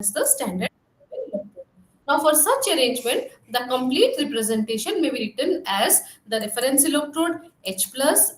as the standard electrode. Now, for such arrangement, the complete representation may be written as the reference electrode H plus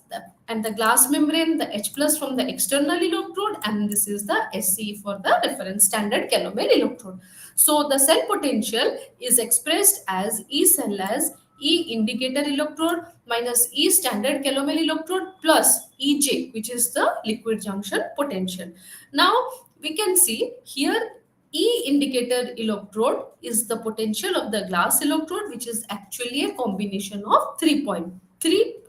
and the glass membrane, the H plus from the external electrode, and this is the SE for the reference standard calomel electrode. So, the cell potential is expressed as E cell as E indicator electrode minus E standard calomel electrode plus EJ, which is the liquid junction potential. Now, we can see here E indicator electrode is the potential of the glass electrode, which is actually a combination of 3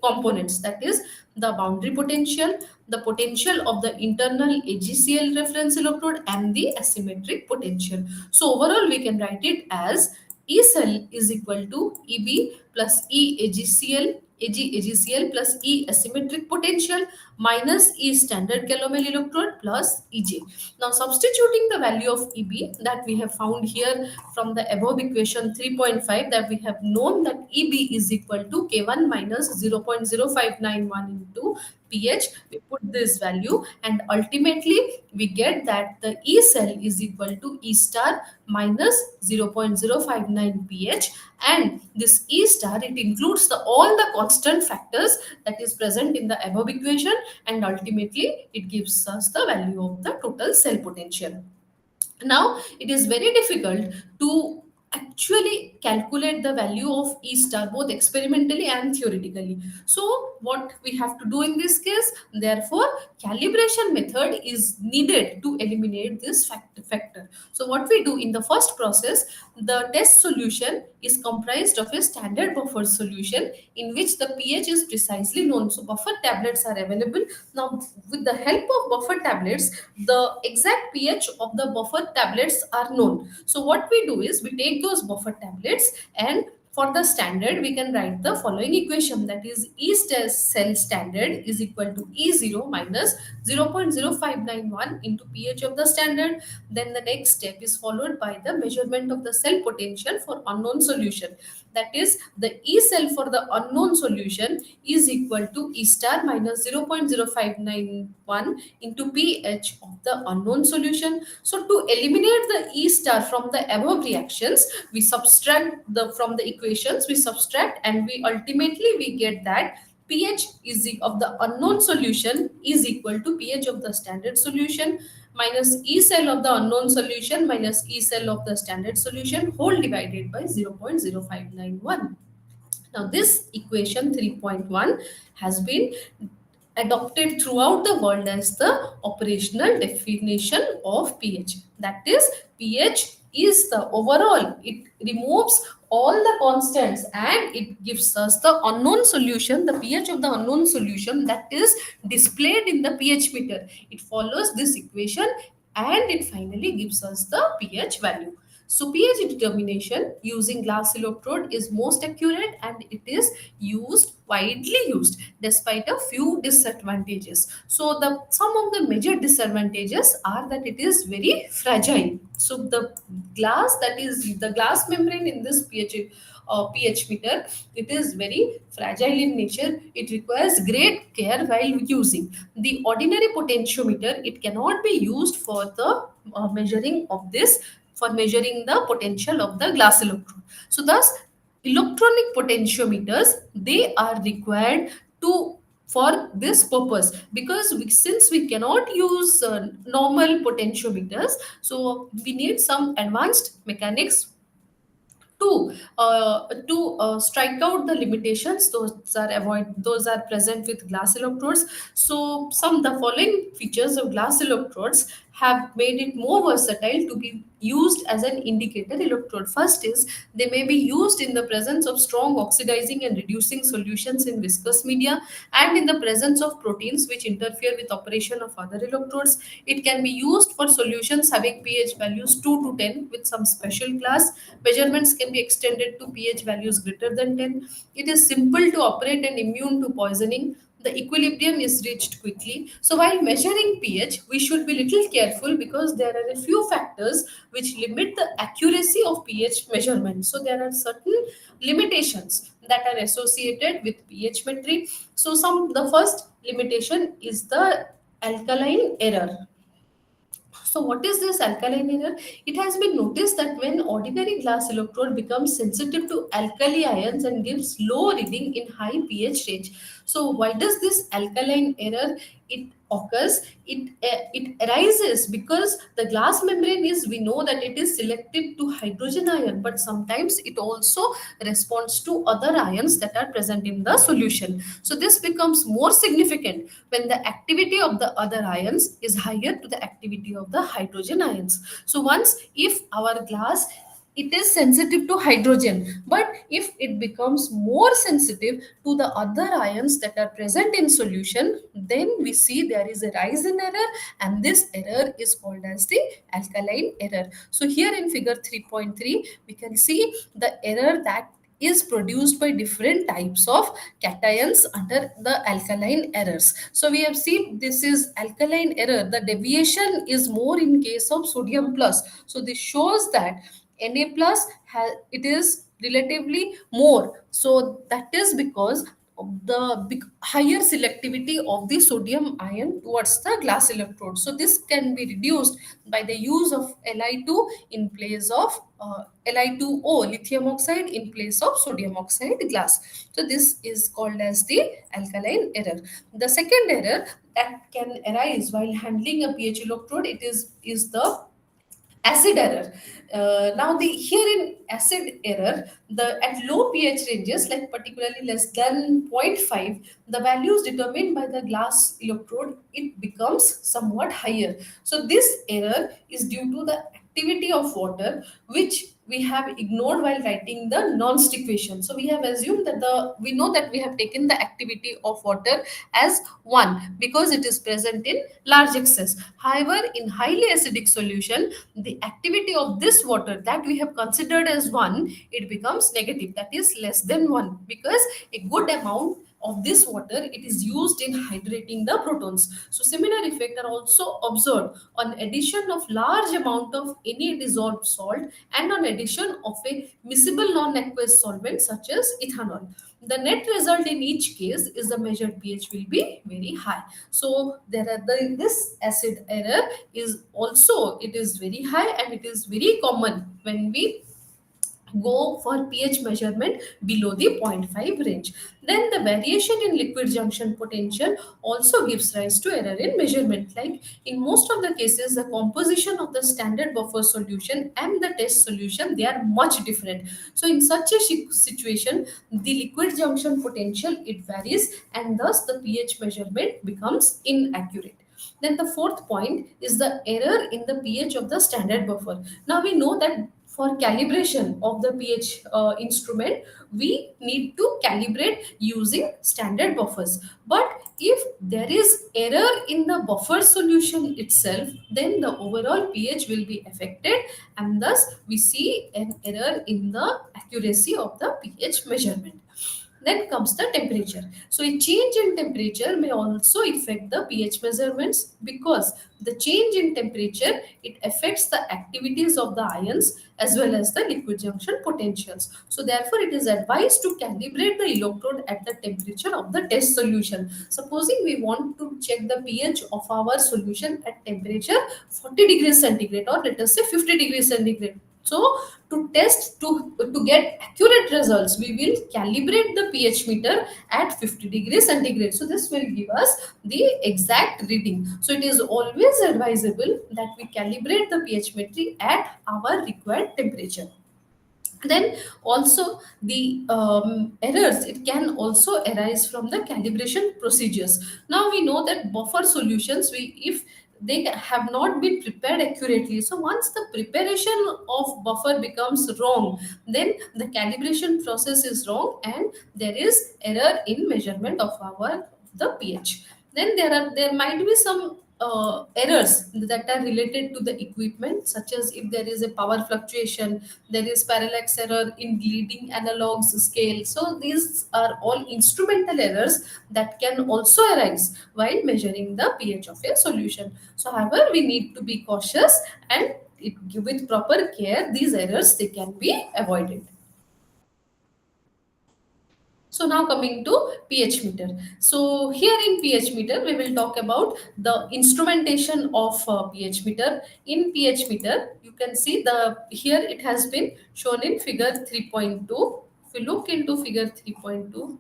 components, that is the boundary potential, the potential of the internal AgCl reference electrode, and the asymmetric potential. So overall we can write it as E cell is equal to EB plus E AgCl AgCl plus E asymmetric potential minus E standard calomel electrode plus EJ. Now substituting the value of EB that we have found here from the above equation 3.5, that we have known that EB is equal to K1 minus 0.0591 into pH. We put this value and ultimately we get that the E cell is equal to E star minus 0.059 pH, and this E star, it includes all the constant factors that is present in the above equation, and ultimately it gives us the value of the total cell potential. Now it is very difficult to actually calculate the value of E star both experimentally and theoretically. So what we have to do in this case, therefore calibration method is needed to eliminate this factor. So what we do in the first process, the test solution is comprised of a standard buffer solution in which the pH is precisely known. So buffer tablets are available. Now with the help of buffer tablets, the exact pH of the buffer tablets are known. So what we do is we take those buffer tablets, and for the standard we can write the following equation, that is E cell standard is equal to E0 minus 0.0591 into pH of the standard. Then the next step is followed by the measurement of the cell potential for unknown solution, that is the E cell for the unknown solution is equal to E star minus 0.0591 into pH of the unknown solution. So to eliminate the E star from the above reactions, we subtract the from the equations, we subtract, and we ultimately we get that pH is of the unknown solution is equal to pH of the standard solution minus E cell of the unknown solution minus E cell of the standard solution whole divided by 0.0591. Now this equation 3.1 has been adopted throughout the world as the operational definition of pH. That is, pH is the overall, it removes all the constants and it gives us the unknown solution, the pH of the unknown solution that is displayed in the pH meter. It follows this equation and it finally gives us the pH value. So pH determination using glass electrode is most accurate and it is widely used despite a few disadvantages. So the some of the major disadvantages are that it is very fragile. So the glass, that is the glass membrane in this pH meter, it is very fragile in nature. It requires great care while using. The ordinary potentiometer, it cannot be used for the measuring of this, for measuring the potential of the glass electrode. So thus electronic potentiometers, they are required to for this purpose, because since we cannot use normal potentiometers, so we need some advanced mechanics to strike out the limitations those are present with glass electrodes. So the following features of glass electrodes have made it more versatile to be used as an indicator electrode. First is, they may be used in the presence of strong oxidizing and reducing solutions in viscous media and in the presence of proteins which interfere with operation of other electrodes. It can be used for solutions having pH values 2 to 10 with some special class. Measurements can be extended to pH values greater than 10. It is simple to operate and immune to poisoning. The equilibrium is reached quickly. So while measuring pH, we should be little careful because there are a few factors which limit the accuracy of pH measurement. So there are certain limitations that are associated with pH metry. So the first limitation is the alkaline error. So, what is this alkaline error? It has been noticed that when ordinary glass electrode becomes sensitive to alkali ions and gives low reading in high pH range. So, why does this alkaline error it occurs? It arises because the glass membrane is, we know that it is selective to hydrogen ion, but sometimes it also responds to other ions that are present in the solution. So, this becomes more significant when the activity of the other ions is higher to the activity of the hydrogen ions. So once if our glass it is sensitive to hydrogen, but if it becomes more sensitive to the other ions that are present in solution, then we see there is a rise in error, and this error is called as the alkaline error. So here in figure 3.3 we can see the error that is produced by different types of cations under the alkaline errors. So we have seen this is alkaline error. The deviation is more in case of sodium plus. So this shows that Na plus it is relatively more. So that is because of the higher selectivity of the sodium ion towards the glass electrode. So this can be reduced by the use of Li2 in place of Li2O, lithium oxide, in place of sodium oxide glass. So this is called as the alkaline error. The second error that can arise while handling a pH electrode, is the acid error. Now the here in acid error, the at low pH ranges, like particularly less than zero point 0.5, the values determined by the glass electrode it becomes somewhat higher. So this error is due to the activity of water, which we have ignored while writing the non-stick equation. So we have assumed that we know that we have taken the activity of water as 1 because it is present in large excess. However, in highly acidic solution, the activity of this water that we have considered as 1, it becomes negative, that is less than 1, because a good amount of this water it is used in hydrating the protons. So similar effect are also observed on addition of large amount of any dissolved salt and on addition of a miscible non-aqueous solvent such as ethanol. The net result in each case is the measured pH will be very high. So there are this acid error is also, it is very high and it is very common when we go for pH measurement below the zero point 0.5 range. Then the variation in liquid junction potential also gives rise to error in measurement. Like in most of the cases, the composition of the standard buffer solution and the test solution, they are much different. So in such a situation, the liquid junction potential it varies, and thus the pH measurement becomes inaccurate. Then the fourth point is the error in the pH of the standard buffer. Now we know that for calibration of the pH instrument, we need to calibrate using standard buffers. But if there is error in the buffer solution itself, then the overall pH will be affected, and thus we see an error in the accuracy of the pH measurement. Then comes the temperature. So a change in temperature may also affect the pH measurements, because the change in temperature it affects the activities of the ions as well as the liquid junction potentials. So therefore it is advised to calibrate the electrode at the temperature of the test solution. Supposing we want to check the pH of our solution at temperature 40 degrees centigrade, or let us say 50 degrees centigrade. So to test to get accurate results, we will calibrate the pH meter at 50 degrees centigrade. So this will give us the exact reading. So it is always advisable that we calibrate the pH meter at our required temperature. Then also the errors it can also arise from the calibration procedures. Now we know that buffer solutions, we if they have not been prepared accurately, so once the preparation of buffer becomes wrong, then the calibration process is wrong and there is error in measurement of our the pH. Then there might be some errors that are related to the equipment, such as if there is a power fluctuation, there is parallax error in leading analogs scale. So these are all instrumental errors that can also arise while measuring the pH of a solution. So however, we need to be cautious, and with proper care these errors they can be avoided. So now coming to pH meter. So here in pH meter, we will talk about the instrumentation of pH meter. In pH meter, you can see the here it has been shown in figure 3.2. If you look into figure 3.2,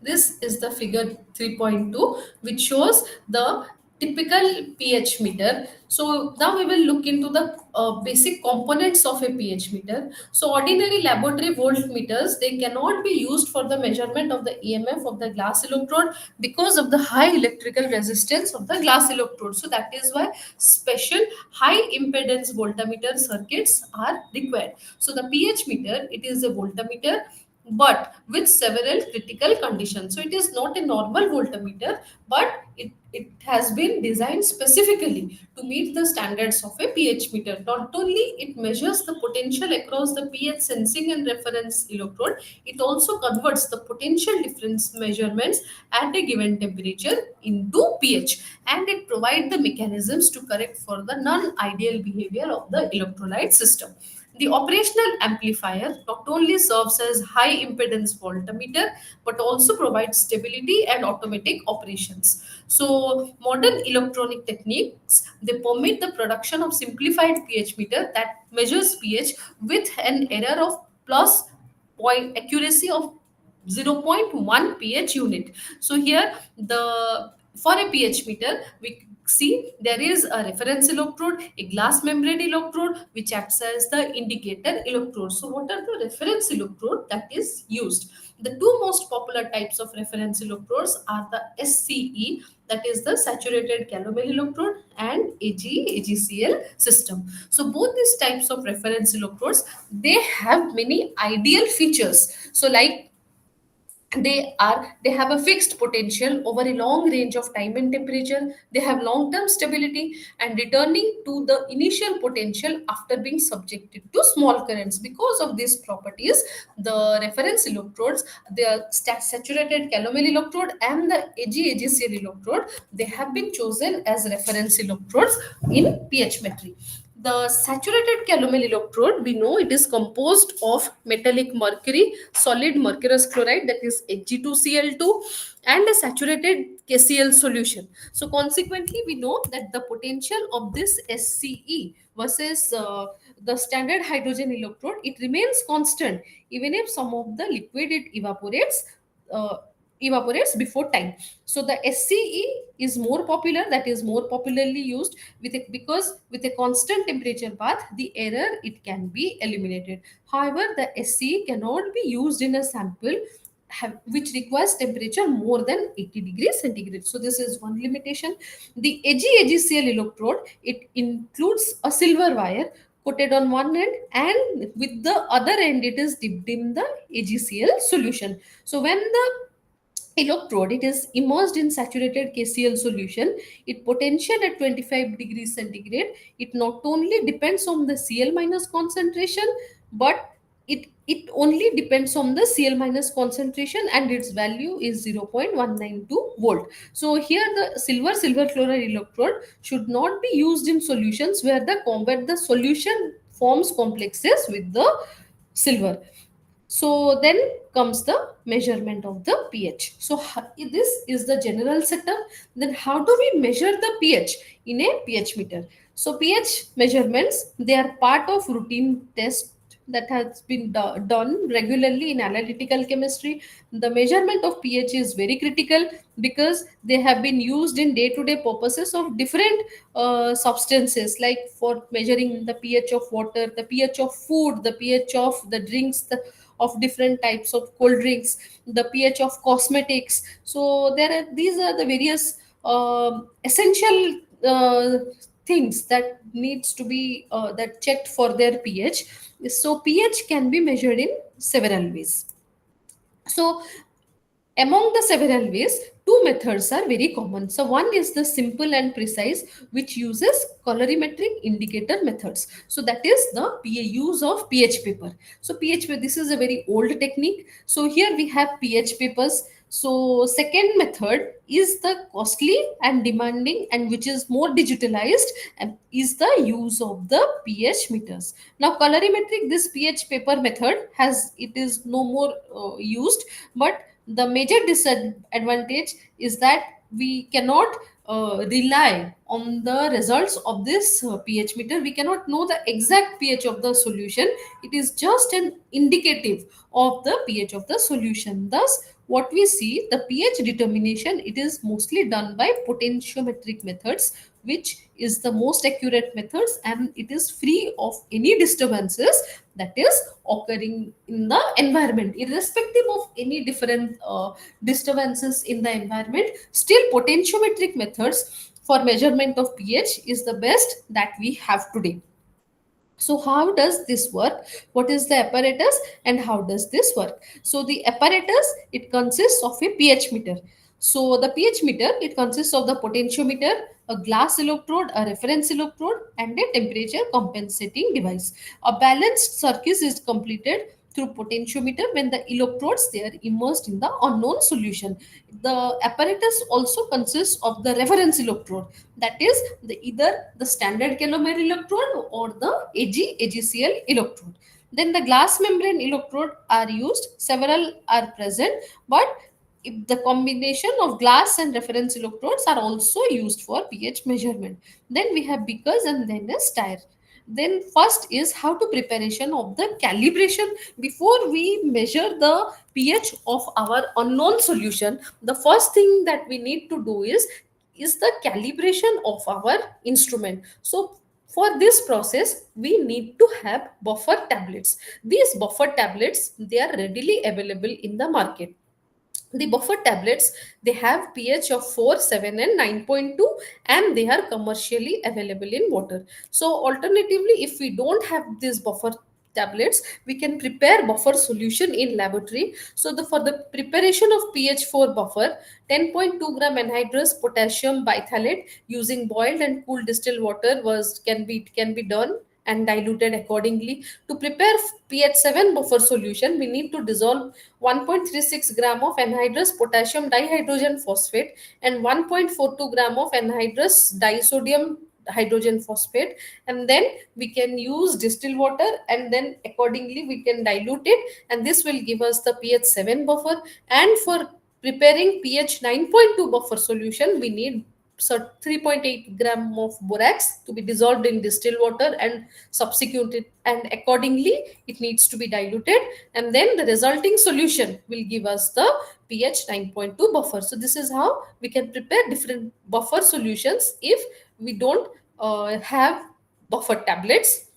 this is the figure 3.2, which shows the typical pH meter. So now we will look into the basic components of a pH meter. So ordinary laboratory voltmeters, they cannot be used for the measurement of the EMF of the glass electrode because of the high electrical resistance of the glass electrode. So that is why special high impedance voltmeter circuits are required. So the pH meter, it is a voltmeter but with several critical conditions. So it is not a normal voltmeter, but it has been designed specifically to meet the standards of a pH meter. Not only it measures the potential across the pH sensing and reference electrode, it also converts the potential difference measurements at a given temperature into pH, and it provides the mechanisms to correct for the non-ideal behavior of the electrolyte system. The operational amplifier not only serves as high impedance voltmeter but also provides stability and automatic operations. So modern electronic techniques, they permit the production of simplified pH meter that measures pH with an error of plus point accuracy of 0.1 pH unit. So here the for a pH meter we see there is a reference electrode, a glass membrane electrode which acts as the indicator electrode. So what are the reference electrode that is used? The two most popular types of reference electrodes are the SCE, that is the saturated calomel electrode, and AgCl system. So both these types of reference electrodes, they have many ideal features. So like they have a fixed potential over a long range of time and temperature, they have long term stability and returning to the initial potential after being subjected to small currents. Because of these properties, the reference electrodes, the saturated calomel electrode and the AgCl electrode, they have been chosen as reference electrodes in pH metry. The saturated calomel electrode, we know it is composed of metallic mercury, solid mercurous chloride, that is Hg2Cl2, and a saturated KCl solution. So consequently, we know that the potential of this SCE versus the standard hydrogen electrode, it remains constant even if some of the liquid it uh, evaporates before time. So the SCE is more popular, that is more popularly used with it because with a constant temperature path, the error it can be eliminated. However, the SCE cannot be used in a sample which requires temperature more than 80 degrees centigrade. So this is one limitation. The AgCl electrode, it includes a silver wire coated on one end, and with the other end it is dipped in the AgCl solution. So when the electrode it is immersed in saturated KCl solution, it potential at 25 degrees centigrade, it not only depends on the Cl minus concentration, but it only depends on the Cl minus concentration, and its value is 0.192 volt. So here the silver chloride electrode should not be used in solutions where the solution forms complexes with the silver. So then comes the measurement of the pH. So this is the general setup. Then how do we measure the pH in a pH meter? So pH measurements, they are part of routine test that has been done regularly in analytical chemistry. The measurement of pH is very critical because they have been used in day-to-day purposes of different substances, like for measuring the pH of water, the pH of food, the pH of the drinks, of different types of cold drinks, the pH of cosmetics. So there are these are the various essential things that needs to be that checked for their pH. So pH can be measured in several ways. So among the several ways, two two methods are very common. So one is the simple and precise, which uses colorimetric indicator methods. So that is the use of pH paper. So pH paper, this is a very old technique. So here we have pH papers. So second method is the costly and demanding, and which is more digitalized, and is the use of the pH meters. Now colorimetric, this pH paper method has, it is no more used, but the major disadvantage is that we cannot rely on the results of this pH meter. We cannot know the exact pH of the solution. It is just an indicative of the pH of the solution. Thus what we see, the pH determination, it is mostly done by potentiometric methods, which is the most accurate methods, and it is free of any disturbances that is occurring in the environment. Irrespective of any different disturbances in the environment, still potentiometric methods for measurement of pH is the best that we have today. So how does this work? What is the apparatus and how does this work? So the apparatus, it consists of a pH meter. So the pH meter, it consists of the potentiometer, a glass electrode, a reference electrode, and a temperature compensating device. A balanced circuit is completed through potentiometer when the electrodes, they are immersed in the unknown solution. The apparatus also consists of the reference electrode, that is the either the standard calorimeter electrode or the AgCl electrode. Then the glass membrane electrode are used. Several are present, but if the combination of glass and reference electrodes are also used for pH measurement. Then we have beakers and then a stir. Then first is how to preparation of the calibration. Before we measure the pH of our unknown solution, the first thing that we need to do is the calibration of our instrument. So for this process, we need to have buffer tablets. These buffer tablets, they are readily available in the market. The buffer tablets, they have pH of 4, 7 and 9.2, and they are commercially available in water. So alternatively, if we don't have these buffer tablets, we can prepare buffer solution in laboratory. So for the preparation of pH 4 buffer, 10.2 gram anhydrous potassium biphthalate using boiled and cooled distilled water can be done and diluted accordingly. To prepare pH 7 buffer solution, we need to dissolve 1.36 gram of anhydrous potassium dihydrogen phosphate and 1.42 gram of anhydrous disodium hydrogen phosphate, and then we can use distilled water, and then accordingly we can dilute it, and this will give us the pH 7 buffer. And for preparing pH 9.2 buffer solution, we need 3.8 gram of borax to be dissolved in distilled water and subsequently, and accordingly it needs to be diluted, and then the resulting solution will give us the pH 9.2 buffer. So this is how we can prepare different buffer solutions if we don't have buffer tablets.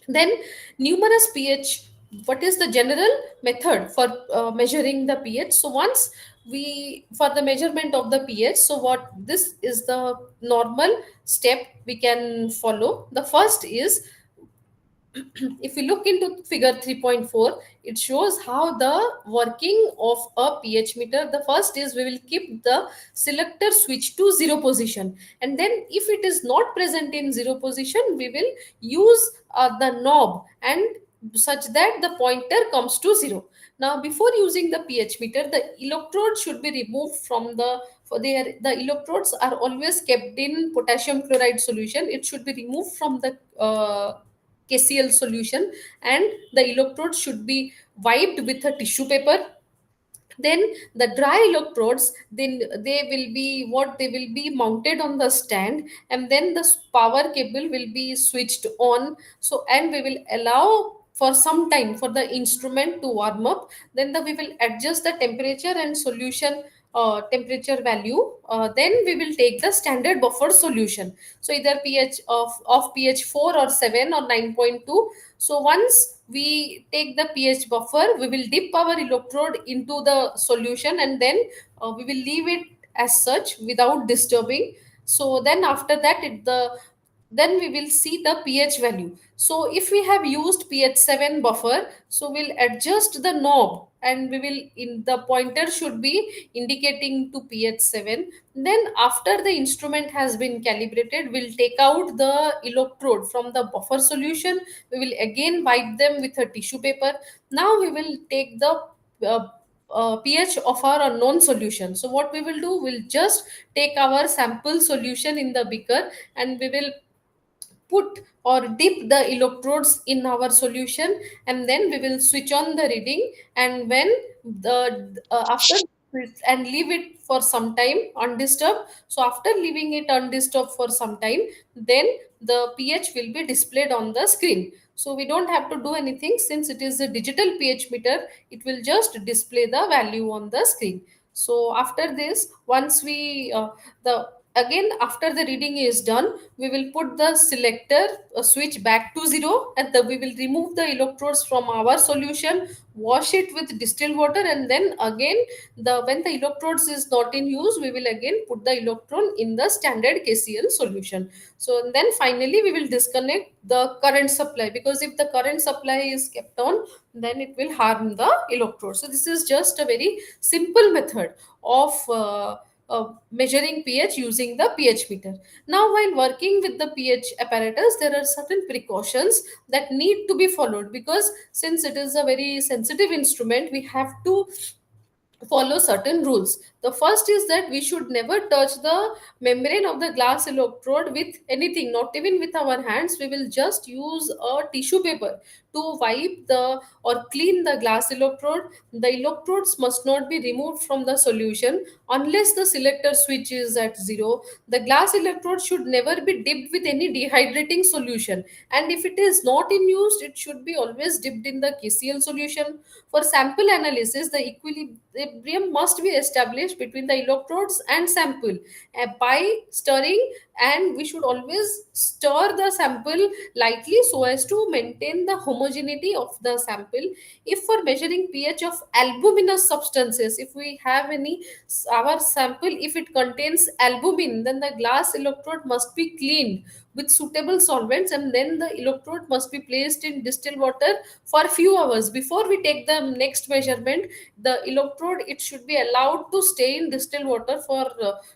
Then numerous pH, what is the general method for measuring the pH? So once we, for the measurement of the pH, so what this is the normal step we can follow. The first is, if we look into figure 3.4, it shows how the working of a pH meter. The first is, we will keep the selector switch to 0 position, and then if it is not present in 0 position, we will use the knob, and such that the pointer comes to 0. Now before using the pH meter, the electrode should be removed from the, for their, the electrodes are always kept in potassium chloride solution. It should be removed from the KCl solution, and the electrode should be wiped with a tissue paper. Then the dry electrodes, then they will be what, they will be mounted on the stand, and then the power cable will be switched on. So and we will allow for some time for the instrument to warm up. Then we will adjust the temperature and solution temperature value. Then we will take the standard buffer solution, so either pH of pH 4 or 7 or 9.2. So once we take the pH buffer, we will dip our electrode into the solution, and then we will leave it as such without disturbing. So then after that, then we will see the pH value. So if we have used pH 7 buffer, so we'll adjust the knob and we will, in the pointer should be indicating to pH 7. Then after the instrument has been calibrated, we'll take out the electrode from the buffer solution. We will again wipe them with a tissue paper. Now we will take the uh, pH of our unknown solution. So what we will do, we'll just take our sample solution in the beaker and we will put or dip the electrodes in our solution, and then we will switch on the reading. And when the after, and leave it for some time undisturbed. So after leaving it undisturbed for some time, then the pH will be displayed on the screen. So we don't have to do anything, since it is a digital pH meter, it will just display the value on the screen. So after this, once we the again after the reading is done, we will put the selector switch back to 0, and we will remove the electrodes from our solution, wash it with distilled water, and then again, when the electrodes is not in use, we will again put the electron in the standard KCl solution. So and then finally we will disconnect the current supply, because if the current supply is kept on, then it will harm the electrode. So this is just a very simple method of measuring pH using the pH meter. Now, while working with the pH apparatus, there are certain precautions that need to be followed, because since it is a very sensitive instrument, we have to follow certain rules. The first is that we should never touch the membrane of the glass electrode with anything, not even with our hands. We will just use a tissue paper to wipe the or clean the glass electrode. The electrodes must not be removed from the solution unless the selector switch is at 0. The glass electrode should never be dipped with any dehydrating solution, and if it is not in use, it should be always dipped in the KCl solution. For sample analysis, the equilibrium must be established between the electrodes and sample by stirring, and we should always stir the sample lightly so as to maintain the homogeneity of the sample. If for measuring pH of albuminous substances, if we have any, our sample, if it contains albumin, then the glass electrode must be cleaned with suitable solvents, and then the electrode must be placed in distilled water for a few hours before we take the next measurement. The electrode, it should be allowed to stay in distilled water for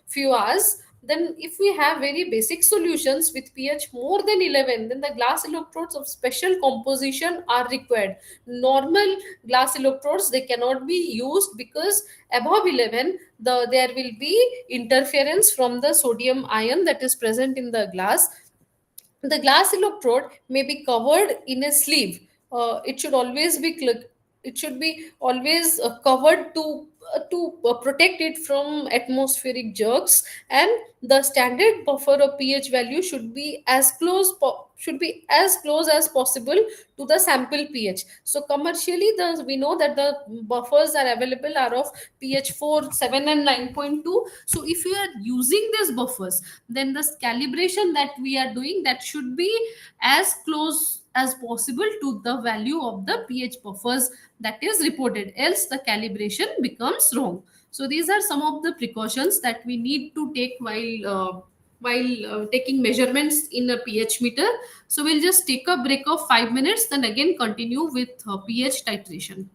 few hours. Then if we have very basic solutions with pH more than 11, then the glass electrodes of special composition are required. Normal glass electrodes, they cannot be used, because above 11, there will be interference from the sodium ion that is present in the glass. The glass electrode may be covered in a sleeve. It should always be it should be always covered to protect it from atmospheric jerks, and the standard buffer of pH value should be as close as possible to the sample pH. So commercially, we know that the buffers are available are of pH 4, 7, and 9.2. So if you are using these buffers, then the calibration that we are doing, that should be as close as possible to the value of the pH buffers that is reported, else the calibration becomes wrong. So these are some of the precautions that we need to take while taking measurements in a pH meter. So we'll just take a break of 5 minutes, then again continue with pH titration.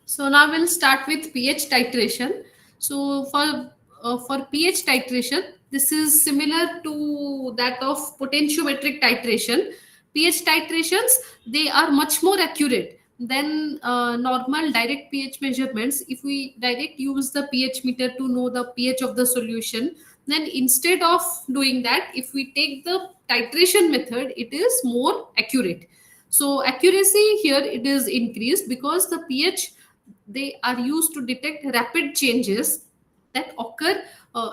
So now we'll start with pH titration. So for pH titration, this is similar to that of potentiometric titration. pH titrations, they are much more accurate than normal direct pH measurements. If we direct use the pH meter to know the pH of the solution, then instead of doing that, if we take the titration method, it is more accurate. So accuracy here it is increased because the pH, they are used to detect rapid changes that occur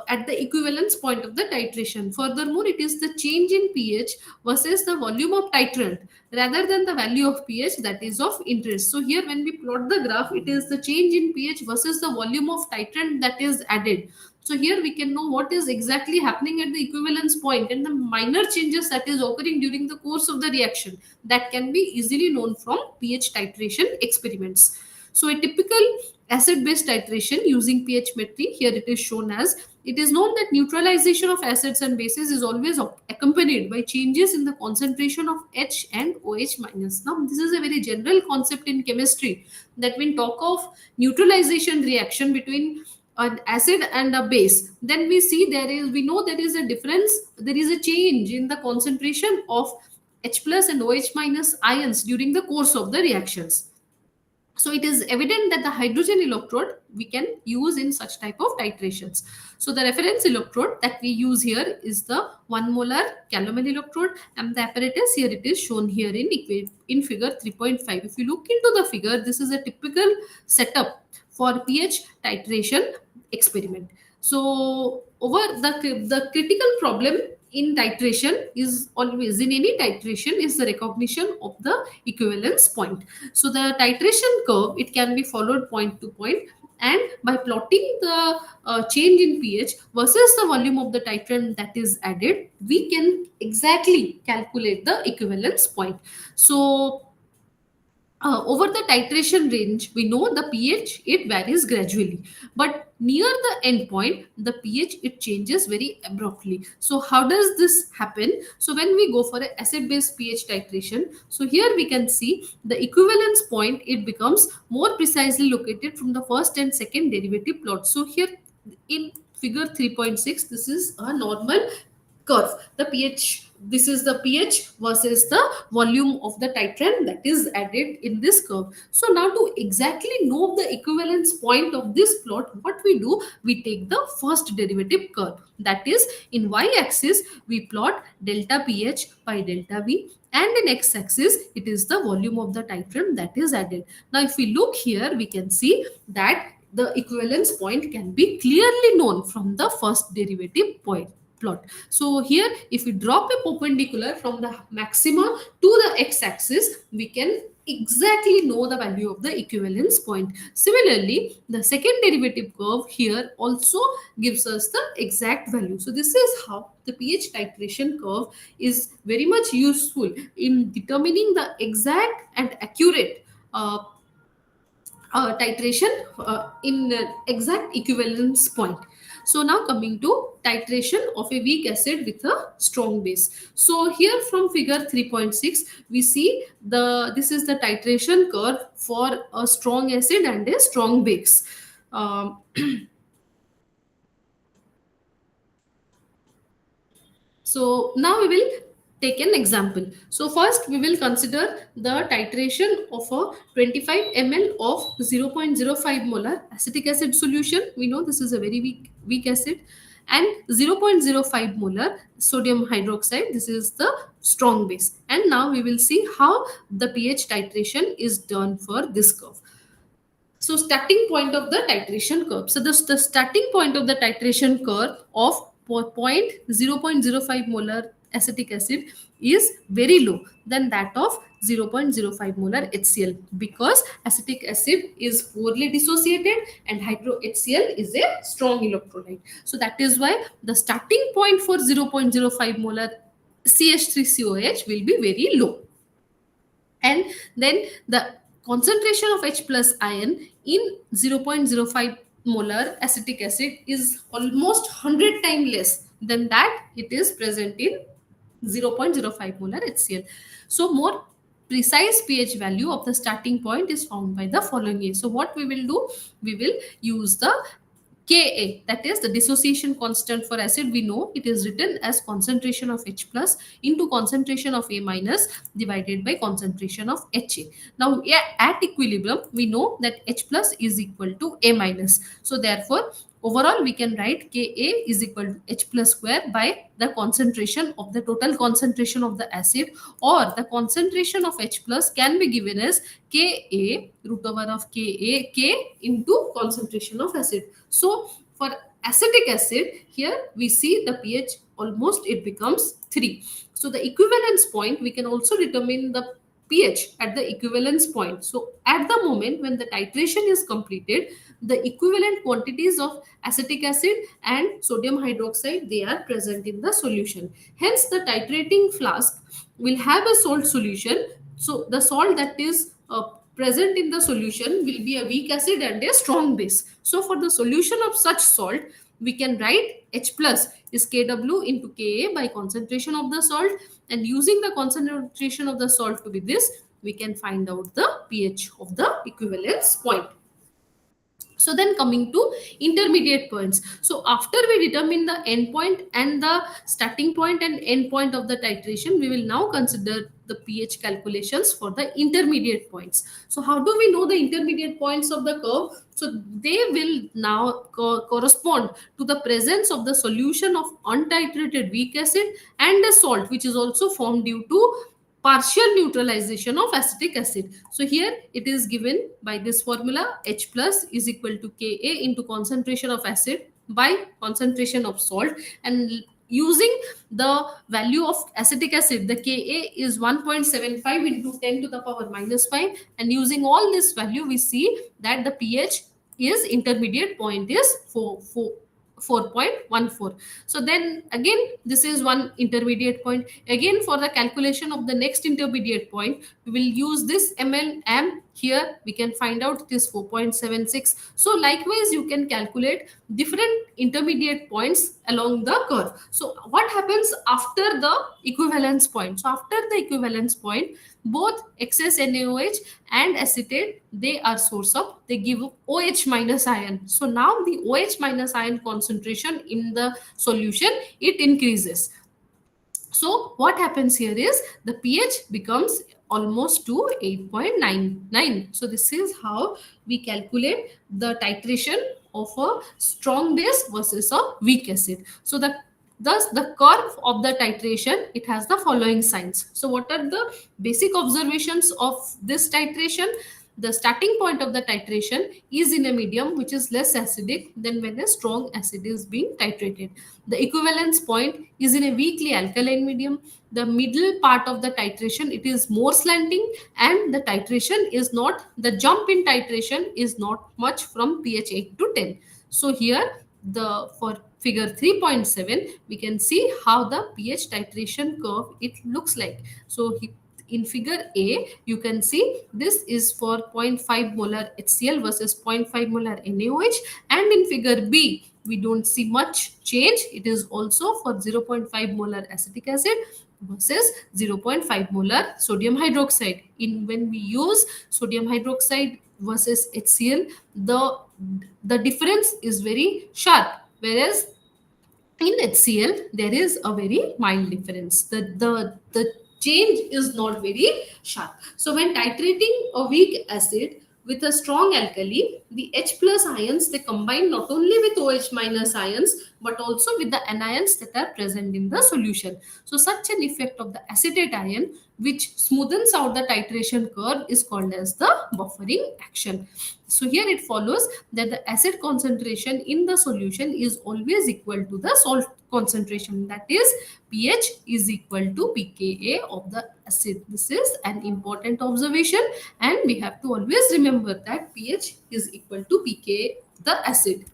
at the equivalence point of the titration. Furthermore, it is the change in pH versus the volume of titrant rather than the value of pH that is of interest. So here when we plot the graph, it is the change in pH versus the volume of titrant that is added. So here we can know what is exactly happening at the equivalence point and the minor changes that is occurring during the course of the reaction that can be easily known from pH titration experiments. So a typical acid-base titration using pH metry, here it is shown as, it is known that neutralization of acids and bases is always accompanied by changes in the concentration of H and OH minus. Now, this is a very general concept in chemistry that when talk of neutralization reaction between an acid and a base, then we know there is a difference, there is a change in the concentration of H plus and OH minus ions during the course of the reactions. So it is evident that the hydrogen electrode we can use in such type of titrations. So the reference electrode that we use here is the 1 molar calomel electrode, and the apparatus here it is shown here in figure 3.5. If you look into the figure, this is a typical setup for pH titration experiment. So over the critical problem in titration is always, in any titration, is the recognition of the equivalence point. So the titration curve, it can be followed point to point, and by plotting the change in pH versus the volume of the titrant that is added, we can exactly calculate the equivalence point. So over the titration range, we know the pH it varies gradually, but near the end point, the pH it changes very abruptly. So how does this happen? So when we go for an acid-base pH titration, so here we can see the equivalence point it becomes more precisely located from the first and second derivative plot. So here in figure 3.6, this is a normal curve. The pH, this is the pH versus the volume of the titrant that is added in this curve. So now to exactly know the equivalence point of this plot, what we do, we take the first derivative curve, that is in y-axis we plot delta pH by delta V, and in x-axis it is the volume of the titrant that is added. Now if we look here, we can see that the equivalence point can be clearly known from the first derivative point plot. So here if we drop a perpendicular from the maxima to the x-axis, we can exactly know the value of the equivalence point. Similarly, the second derivative curve here also gives us the exact value. So this is how the pH titration curve is very much useful in determining the exact and accurate titration in exact equivalence point. So now coming to titration of a weak acid with a strong base. So here from figure 3.6, we see this is the titration curve for a strong acid and a strong base. Um, So now we will take an example. So first we will consider the titration of a 25 ml of 0.05 molar acetic acid solution. We know this is a very weak acid, and 0.05 molar sodium hydroxide. This is the strong base. And now we will see how the pH titration is done for this curve. So starting point of the titration curve. So the starting point of the titration curve of point 0.05 molar acetic acid is very low than that of 0.05 molar HCl, because acetic acid is poorly dissociated and hydro HCl is a strong electrolyte. So that is why the starting point for 0.05 molar CH3COH will be very low, and then the concentration of H plus ion in 0.05 molar acetic acid is almost 100 times less than that it is present in 0.05 molar HCl. So more precise pH value of the starting point is found by the following way. So what we will do, we will use the Ka, that is the dissociation constant for acid. We know it is written as concentration of H plus into concentration of A minus divided by concentration of Ha. Now, yeah, at equilibrium, we know that H plus is equal to A minus. So, therefore, overall we can write Ka is equal to H plus square by the concentration of the total concentration of the acid, or the concentration of H plus can be given as Ka root over of K into concentration of acid. So for acetic acid, here we see the pH almost it becomes 3. So the equivalence point, we can also determine the pH at the equivalence point. So at the moment when the titration is completed, the equivalent quantities of acetic acid and sodium hydroxide, they are present in the solution. Hence the titrating flask will have a salt solution. So the salt that is present in the solution will be a weak acid and a strong base. So for the solution of such salt, we can write H plus is Kw into Ka by concentration of the salt, and using the concentration of the salt to be this, we can find out the pH of the equivalence point. So then coming to intermediate points. So after we determine the end point and the starting point and end point of the titration, we will now consider the pH calculations for the intermediate points. So how do we know the intermediate points of the curve? So they will now correspond to the presence of the solution of untitrated weak acid and a salt which is also formed due to partial neutralization of acetic acid. So here it is given by this formula: H plus is equal to Ka into concentration of acid by concentration of salt, and using the value of acetic acid, the Ka is 1.75 into 10 to the power minus 5, and using all this value we see that the pH is intermediate point is 4.14. So then again this is one intermediate point. Again for the calculation of the next intermediate point, we will use this ml. Here we can find out it is 4.76. So likewise you can calculate different intermediate points along the curve. So what happens after the equivalence point? So after the equivalence point, both excess NaOH and acetate, they are source of, they give OH minus ion. So now the OH minus ion concentration in the solution, it increases. So what happens here is the pH becomes almost to 8.99. So this is how we calculate the titration of a strong base versus a weak acid. So thus the curve of the titration, it has the following signs. So what are the basic observations of this titration? The starting point of the titration is in a medium which is less acidic than when a strong acid is being titrated. The equivalence point is in a weakly alkaline medium. The middle part of the titration, it is more slanting, and the titration is not, the jump in titration is not much from pH 8 to 10. So here the for figure 3.7 we can see how the pH titration curve it looks like. So in figure A, you can see this is for 0.5 molar HCl versus 0.5 molar NaOH, and in figure B, we don't see much change. It is also for 0.5 molar acetic acid versus 0.5 molar sodium hydroxide. In when we use sodium hydroxide versus HCl, the difference is very sharp, whereas in HCl there is a very mild difference. The change is not very sharp. So when titrating a weak acid with a strong alkali, the H plus ions, they combine not only with OH minus ions but also with the anions that are present in the solution. So such an effect of the acetate ion which smoothens out the titration curve is called as the buffering action. So here it follows that the acid concentration in the solution is always equal to the salt concentration, that is pH is equal to pKa of the acid. This is an important observation, and we have to always remember that pH is equal to pKa of the acid.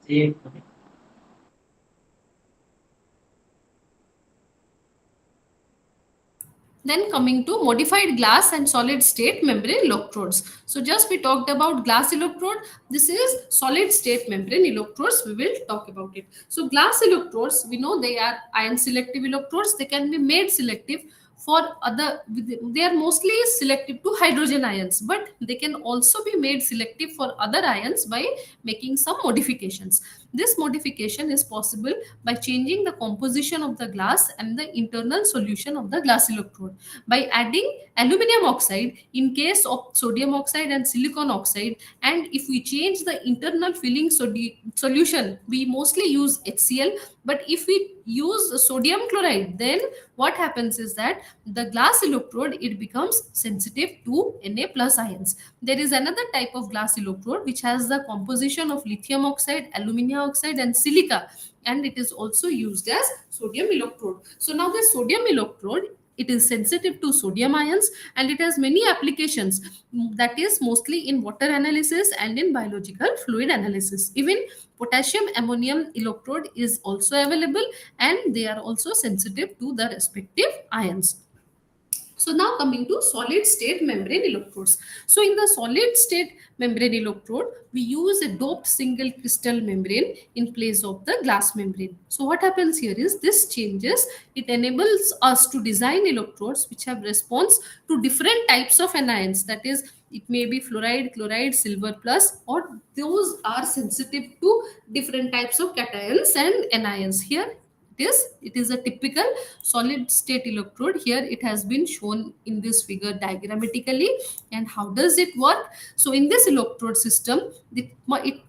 Sí. Then coming to modified glass and solid state membrane electrodes. So just we talked about glass electrode. This is solid state membrane electrodes. We will talk about it. So glass electrodes, we know they are ion selective electrodes. They can be made selective for other, they are mostly selective to hydrogen ions, but they can also be made selective for other ions by making some modifications. This modification is possible by changing the composition of the glass and the internal solution of the glass electrode. By adding aluminum oxide in case of sodium oxide and silicon oxide, and if we change the internal filling solution, we mostly use HCl, but if we use sodium chloride, then what happens is that the glass electrode, it becomes sensitive to Na plus ions. There is another type of glass electrode which has the composition of lithium oxide, aluminum oxide and silica, and it is also used as sodium electrode. So now the sodium electrode, it is sensitive to sodium ions and it has many applications, that is mostly in water analysis and in biological fluid analysis. Even potassium ammonium electrode is also available and they are also sensitive to the respective ions. So now coming to solid state membrane electrodes. So in the solid state membrane electrode, we use a doped single crystal membrane in place of the glass membrane. So what happens here is this changes, it enables us to design electrodes which have response to different types of anions. That is, it may be fluoride, chloride, silver plus, or those are sensitive to different types of cations and anions. Here it is a typical solid state electrode. Here it has been shown in this figure diagrammatically. And how does it work? So in this electrode system, it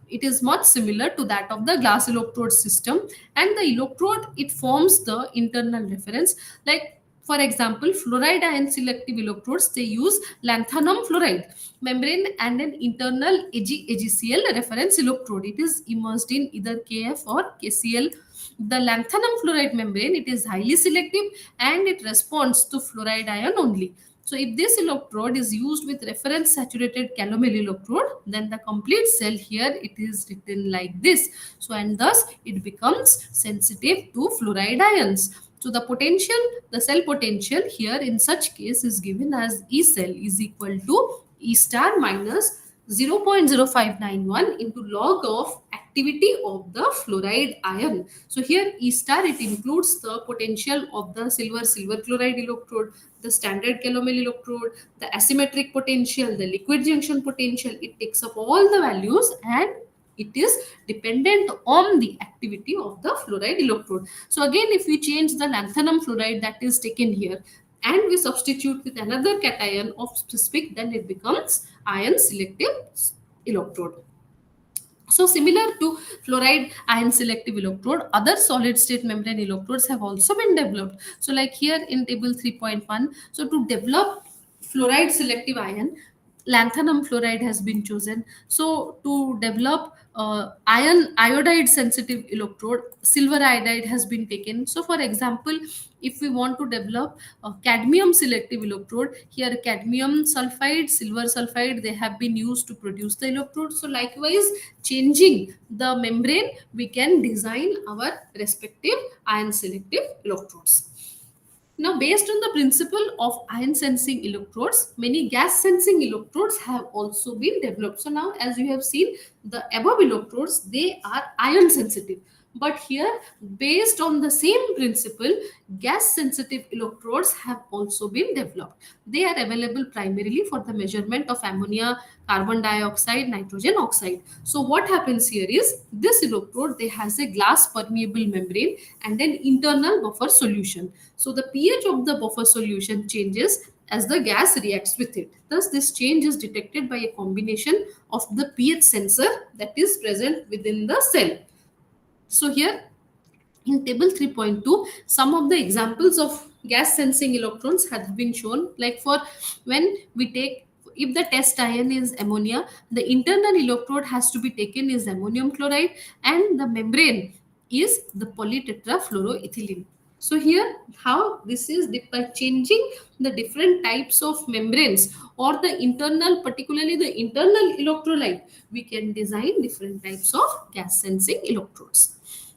is much similar to that of the glass electrode system, and the electrode, it forms the internal reference. Like for example, fluoride ion selective electrodes, they use lanthanum fluoride membrane and an internal AgCl reference electrode. It is immersed in either Kf or KCl. The lanthanum fluoride membrane, it is highly selective and it responds to fluoride ion only. So if this electrode is used with reference saturated calomel electrode, then the complete cell here, it is written like this. So and thus it becomes sensitive to fluoride ions. So the potential, the cell potential here in such case is given as E cell is equal to E star minus 0.0591 into log of activity of the fluoride ion. So here E star, it includes the potential of the silver chloride electrode, the standard calomel electrode, the asymmetric potential, the liquid junction potential. It takes up all the values and it is dependent on the activity of the fluoride electrode. So again, if we change the lanthanum fluoride that is taken here and we substitute with another cation of specific, then it becomes ion selective electrode. So similar to fluoride ion selective electrode, other solid state membrane electrodes have also been developed. So like here in table 3.1, so to develop fluoride selective ion, lanthanum fluoride has been chosen. So to develop ion iodide sensitive electrode, silver iodide has been taken. So for example, if we want to develop a cadmium selective electrode, here cadmium sulfide, silver sulfide, they have been used to produce the electrode. So likewise, changing the membrane, we can design our respective ion selective electrodes. Now, based on the principle of ion sensing electrodes, many gas sensing electrodes have also been developed. So now, as you have seen, the above electrodes, they are ion sensitive. But here, based on the same principle, gas sensitive electrodes have also been developed. They are available primarily for the measurement of ammonia, carbon dioxide, nitrogen oxide. So what happens here is this electrode, they has a glass permeable membrane and an internal buffer solution. So the pH of the buffer solution changes as the gas reacts with it. Thus, this change is detected by a combination of the pH sensor that is present within the cell. So here in table 3.2, some of the examples of gas sensing electrons have been shown. Like for when we take, if the test ion is ammonia, the internal electrode has to be taken is ammonium chloride and the membrane is the polytetrafluoroethylene. So here how this is by changing the different types of membranes or the internal, particularly the internal electrolyte, we can design different types of gas sensing electrodes.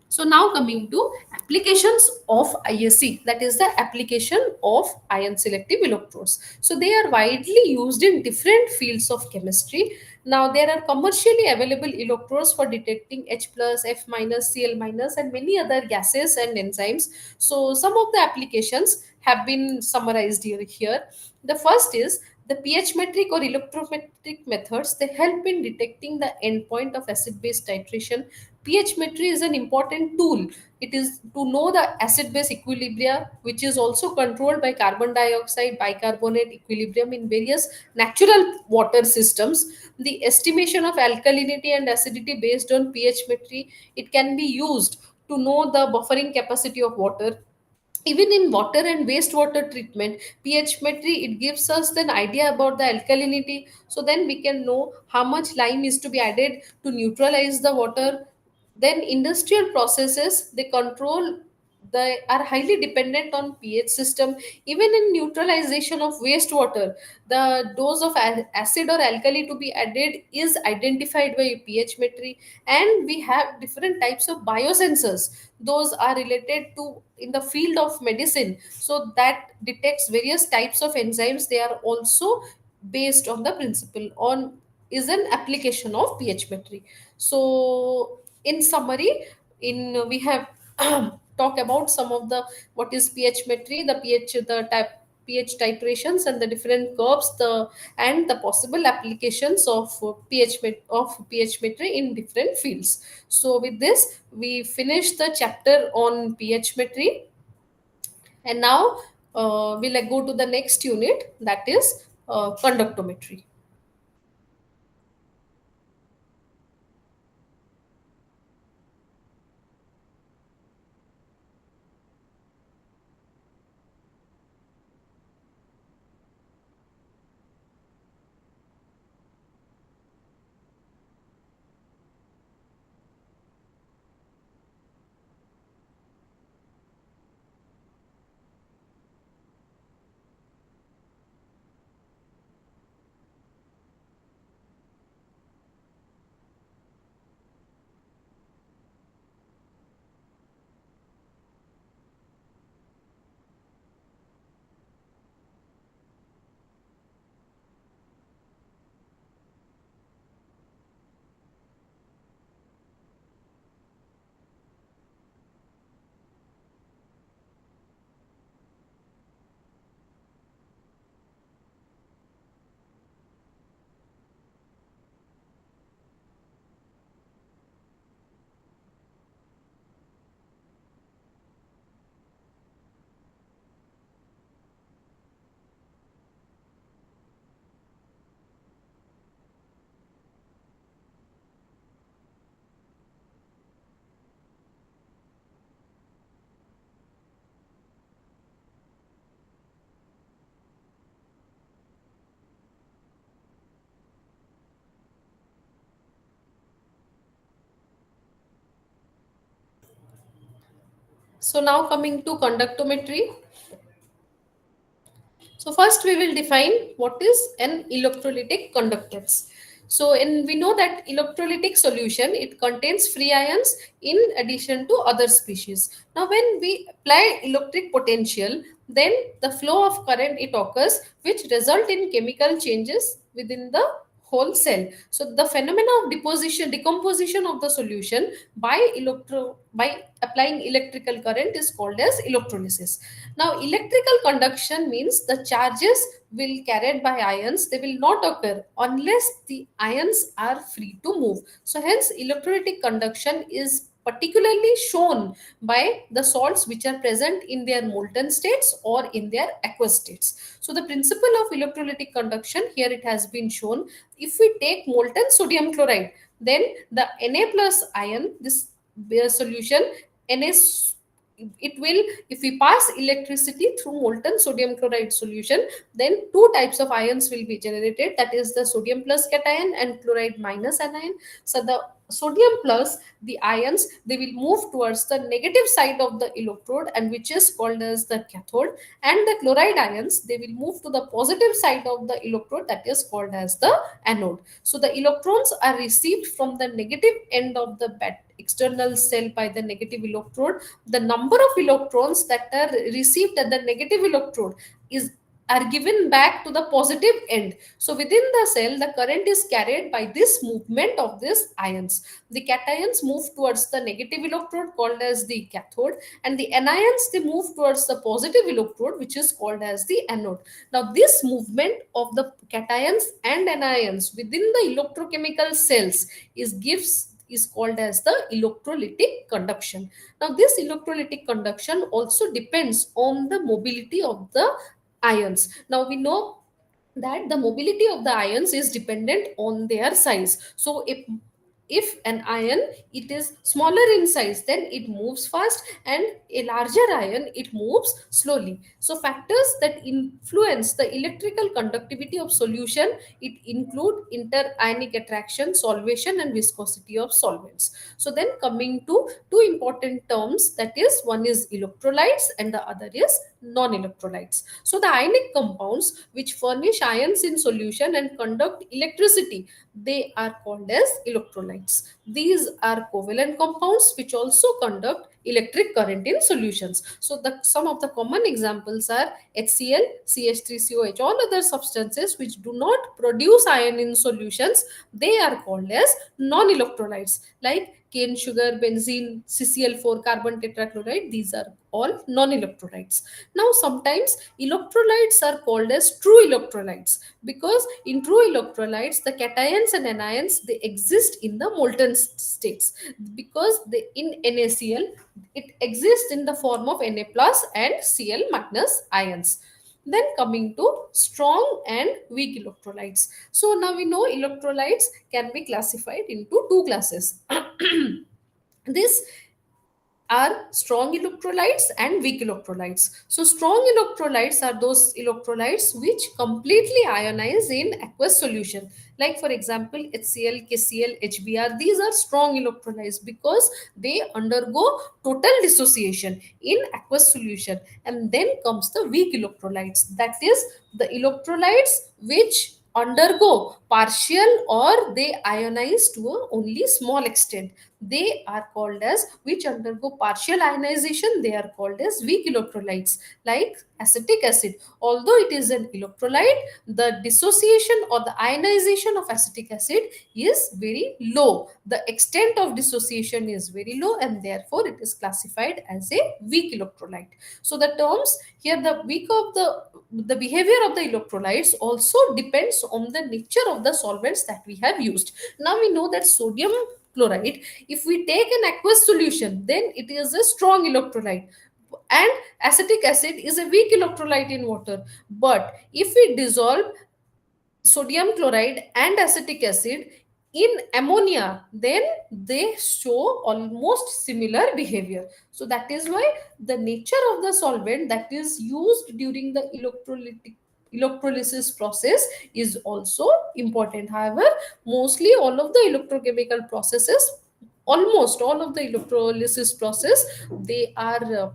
So now coming to applications of ISE, that is the application of ion selective electrodes. So they are widely used in different fields of chemistry. Now there are commercially available electrodes for detecting H plus, F minus, Cl minus, and many other gases and enzymes. So some of the applications have been summarized here. The first is the pH metric or electrometric methods. They help in detecting the endpoint of acid-base titration. pH metry is an important tool. It is to know the acid base equilibria, which is also controlled by carbon dioxide bicarbonate equilibrium in various natural water systems. The estimation of alkalinity and acidity based on pH metry, it can be used to know the buffering capacity of water. Even in water and wastewater treatment, pH metry, it gives us an idea about the alkalinity, so then we can know how much lime is to be added to neutralize the water. Then industrial processes, they control, they are highly dependent on pH system. Even in neutralization of wastewater, the dose of acid or alkali to be added is identified by pH metry. And we have different types of biosensors. Those are related to in the field of medicine, so that detects various types of enzymes. They are also based on the principle on, is an application of pH metry. So in summary, in we have talk about some of the what is pH metry, the pH, the type pH titrations and the different curves, the and the possible applications of pH metry in different fields. So with this we finish the chapter on pH metry, and now we'll go to the next unit, that is conductometry. So now coming to conductometry. So first we will define what is an electrolytic conductance. So we know that electrolytic solution, it contains free ions in addition to other species. Now when we apply electric potential, then the flow of current it occurs, which result in chemical changes within the whole cell. So the phenomena of decomposition of the solution by applying electrical current is called as electrolysis. Now, electrical conduction means the charges will carried by ions, they will not occur unless the ions are free to move. So, hence, electrolytic conduction is particularly shown by the salts which are present in their molten states or in their aqueous states. So, the principle of electrolytic conduction here it has been shown. If we take molten sodium chloride, then the Na plus ion, this solution, Na, it will, if we pass electricity through molten sodium chloride solution, then two types of ions will be generated, that is the sodium plus cation and chloride minus anion. So the sodium plus, the ions, they will move towards the negative side of the electrode, and which is called as the cathode, and the chloride ions, they will move to the positive side of the electrode, that is called as the anode. So the electrons are received from the negative end of the external cell by the negative electrode, the number of electrons that are received at the negative electrode is are given back to the positive end. So within the cell, the current is carried by this movement of these ions. The cations move towards the negative electrode called as the cathode, and the anions, they move towards the positive electrode, which is called as the anode. Now this movement of the cations and anions within the electrochemical cells is called as the electrolytic conduction. Now this electrolytic conduction also depends on the mobility of the ions. Now we know that the mobility of the ions is dependent on their size. So if an ion, it is smaller in size, then it moves fast, and a larger ion, it moves slowly. So factors that influence the electrical conductivity of solution, it include interionic attraction, solvation, and viscosity of solvents. So then coming to two important terms, that is, one is electrolytes and the other is non-electrolytes. So the ionic compounds which furnish ions in solution and conduct electricity, they are called as electrolytes. These are covalent compounds which also conduct electric current in solutions. So the some of the common examples are HCl, CH3COH. All other substances which do not produce ion in solutions, they are called as non-electrolytes, like cane sugar, benzene, CCl4, carbon tetrachloride. These are all non-electrolytes. Now sometimes electrolytes are called as true electrolytes, because in true electrolytes, the cations and anions, they exist in the molten states, because they, in NaCl, it exists in the form of Na plus and Cl minus ions. Then coming to strong and weak electrolytes. So now we know electrolytes can be classified into two classes. This are strong electrolytes and weak electrolytes. So strong electrolytes are those electrolytes which completely ionize in aqueous solution. Like for example, HCl, KCl, HBr, these are strong electrolytes because they undergo total dissociation in aqueous solution. And then comes the weak electrolytes. That is the electrolytes which undergo partial or they ionize to a only small extent. They are called as, which undergo partial ionization, they are called as weak electrolytes. Like acetic acid, although it is an electrolyte, the dissociation or the ionization of acetic acid is very low. The extent of dissociation is very low, and therefore it is classified as a weak electrolyte. So the terms here, the weak of the behavior of the electrolytes also depends on the nature of the solvents that we have used. Now we know that sodium chloride, if we take an aqueous solution, then it is a strong electrolyte, and acetic acid is a weak electrolyte in water. But if we dissolve sodium chloride and acetic acid in ammonia, then they show almost similar behavior. So that is why the nature of the solvent that is used during the electrolysis process is also important. However, mostly all of the electrochemical processes, almost all of the electrolysis process, they are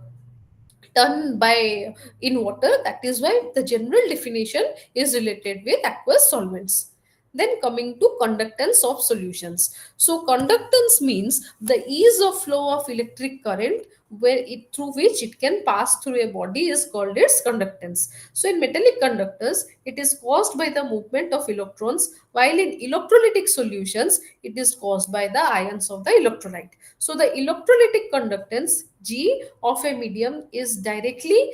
done by in water. That is why the general definition is related with aqueous solvents. Then coming to conductance of solutions. So conductance means the ease of flow of electric current where it through which it can pass through a body is called its conductance. So in metallic conductors, it is caused by the movement of electrons, while in electrolytic solutions, it is caused by the ions of the electrolyte. So the electrolytic conductance G of a medium is directly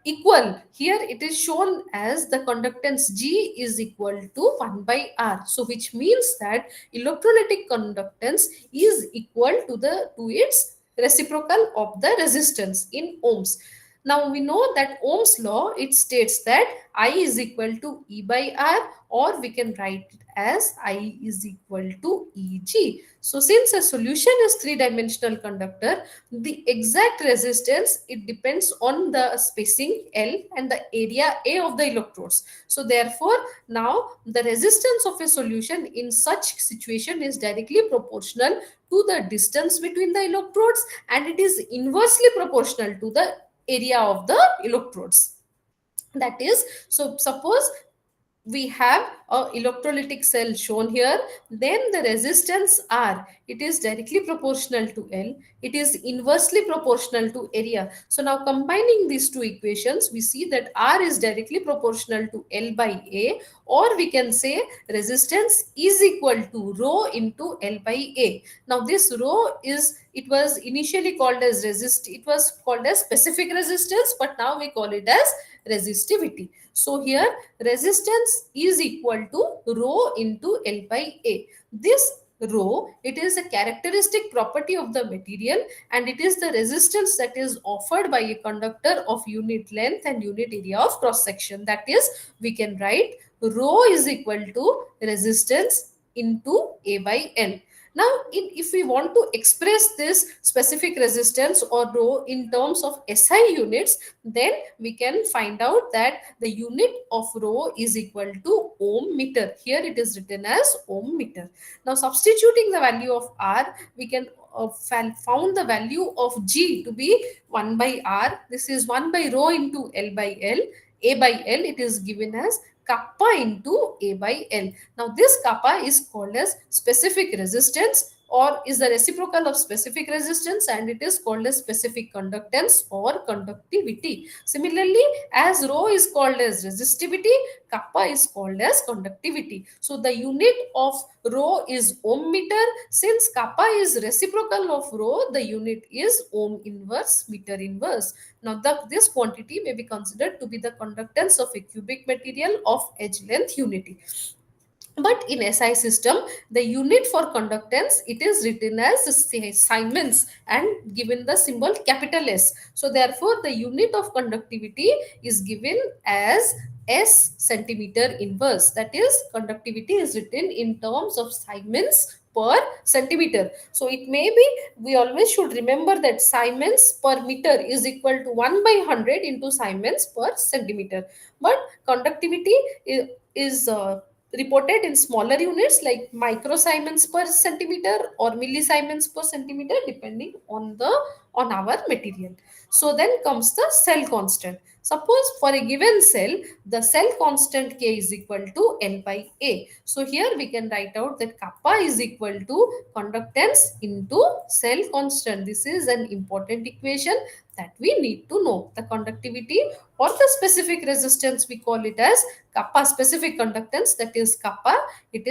equal. Here it is shown as the conductance G is equal to 1 by R. So which means that electrolytic conductance is equal to the to its reciprocal of the resistance in ohms. Now we know that Ohm's law, it states that I is equal to E by R, or we can write it as I is equal to Eg. So since a solution is three-dimensional conductor, the exact resistance, it depends on the spacing L and the area A of the electrodes. So therefore, now the resistance of a solution in such situation is directly proportional to the distance between the electrodes, and it is inversely proportional to the area of the electrodes. That is, so suppose we have a electrolytic cell shown here. Then the resistance R, it is directly proportional to L, it is inversely proportional to area. So now combining these two equations, we see that R is directly proportional to L by A, or we can say resistance is equal to rho into L by A. Now this rho is, it was initially called as it was called as specific resistance, but now we call it as resistivity. So here resistance is equal to rho into L by A. This rho, it is a characteristic property of the material, and it is the resistance that is offered by a conductor of unit length and unit area of cross section. That is, we can write rho is equal to resistance into A by N. Now, if we want to express this specific resistance or rho in terms of SI units, then we can find out that the unit of rho is equal to ohm meter. Here it is written as ohm meter. Now, substituting the value of R, we can found the value of G to be 1 by R. This is 1 by rho into L by L. A by L, it is given as kappa into A by L. Now this kappa is called as specific resistance, or is the reciprocal of specific resistance, and it is called as specific conductance or conductivity. Similarly, as rho is called as resistivity, kappa is called as conductivity. So the unit of rho is ohm meter. Since kappa is reciprocal of rho, the unit is ohm inverse meter inverse. Now, this quantity may be considered to be the conductance of a cubic material of edge length unity. But in SI system, the unit for conductance, it is written as Siemens and given the symbol capital S. So therefore, the unit of conductivity is given as S centimeter inverse. That is, conductivity is written in terms of Siemens per centimeter. So it may be, we always should remember that Siemens per meter is equal to 1 by 100 into Siemens per centimeter. But conductivity is reported in smaller units like microsiemens per centimeter or millisiemens per centimeter, depending on our material. So then comes the cell constant. Suppose for a given cell, the cell constant K is equal to L by A. So here we can write out that kappa is equal to conductance into cell constant. This is an important equation that we need to know. The conductivity or the specific resistance, we call it as kappa, specific conductance, that is kappa, it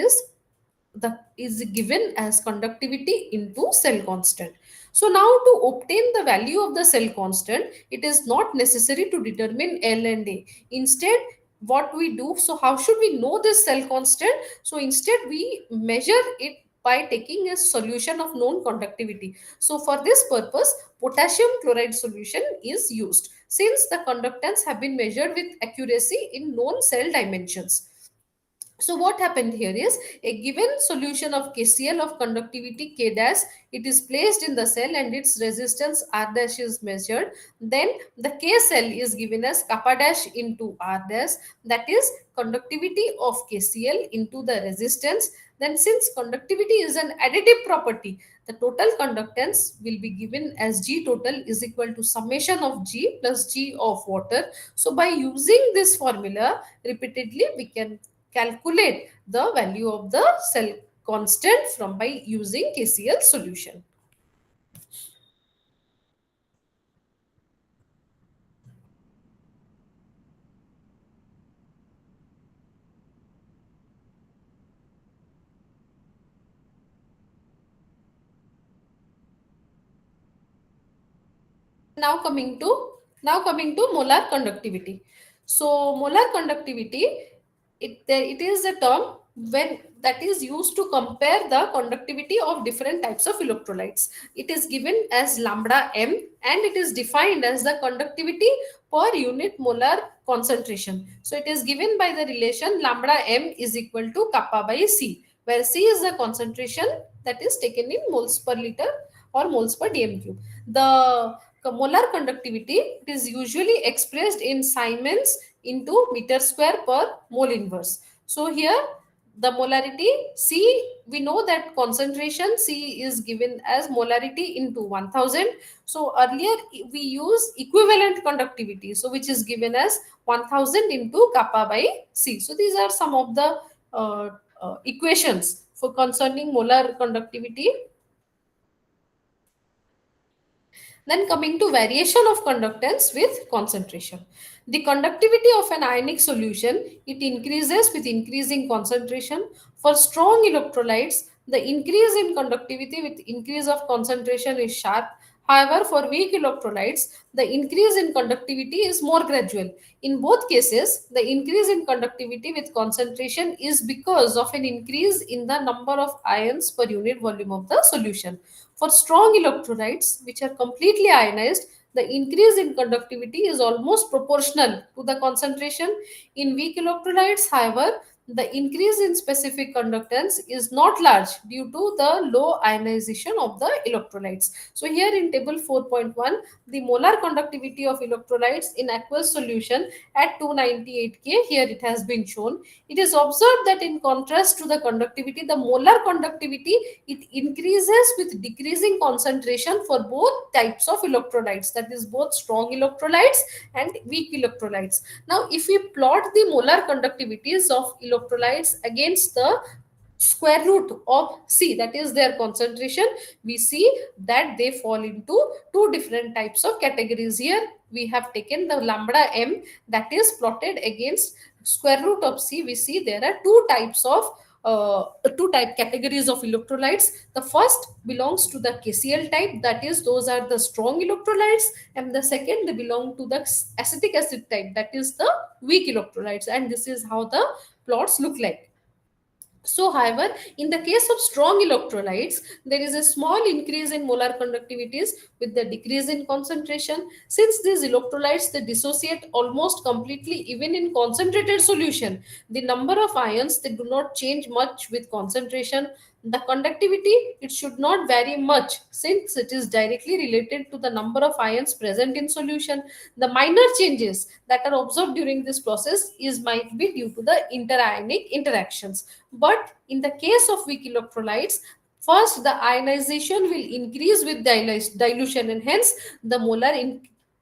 is given as conductivity into cell constant. So now to obtain the value of the cell constant, it is not necessary to determine L and A. Instead, what we do, so how should we know this cell constant? So instead we measure it by taking a solution of known conductivity. So for this purpose, potassium chloride solution is used, since the conductance have been measured with accuracy in known cell dimensions. So what happened here is, a given solution of KCl of conductivity K dash, it is placed in the cell and its resistance R dash is measured. Then the K cell is given as kappa dash into R dash, that is conductivity of KCl into the resistance. Then since conductivity is an additive property, the total conductance will be given as G total is equal to summation of G plus G of water. So by using this formula repeatedly, we can calculate the value of the cell constant from by using KCl solution. Now coming to molar conductivity. So molar conductivity, it is a term when that is used to compare the conductivity of different types of electrolytes. It is given as lambda m, and it is defined as the conductivity per unit molar concentration. So it is given by the relation lambda m is equal to kappa by C, where C is the concentration that is taken in moles per liter or moles per dm cube. The molar conductivity, it is usually expressed in Siemens into meter square per mole inverse. So here the molarity C, we know that concentration C is given as molarity into 1000. So earlier we use equivalent conductivity, so which is given as 1000 into kappa by C. So these are some of the equations for concerning molar conductivity. Then coming to variation of conductance with concentration. The conductivity of an ionic solution, it increases with increasing concentration. For strong electrolytes, the increase in conductivity with increase of concentration is sharp. However, for weak electrolytes, the increase in conductivity is more gradual. In both cases, the increase in conductivity with concentration is because of an increase in the number of ions per unit volume of the solution. For strong electrolytes, which are completely ionized, the increase in conductivity is almost proportional to the concentration. In weak electrolytes, however, the increase in specific conductance is not large due to the low ionization of the electrolytes. So here in table 4.1, the molar conductivity of electrolytes in aqueous solution at 298 K, here it has been shown. It is observed that in contrast to the conductivity, the molar conductivity, it increases with decreasing concentration for both types of electrolytes, that is both strong electrolytes and weak electrolytes. Now if we plot the molar conductivities of electrolytes against the square root of C, that is their concentration, we see that they fall into two different types of categories. Here we have taken the lambda m, that is plotted against square root of C. We see there are uh, two type categories of electrolytes. The first belongs to the KCl type, that is those are the strong electrolytes, and the second they belong to the acetic acid type, that is the weak electrolytes, and this is how the plots look like. So, however, in the case of strong electrolytes, there is a small increase in molar conductivities with the decrease in concentration. Since these electrolytes, they dissociate almost completely even in concentrated solution, the number of ions, they do not change much with concentration. The conductivity, it should not vary much since it is directly related to the number of ions present in solution. The minor changes that are observed during this process is might be due to the interionic interactions. But in the case of weak electrolytes, first the ionization will increase with dilution, and hence the molar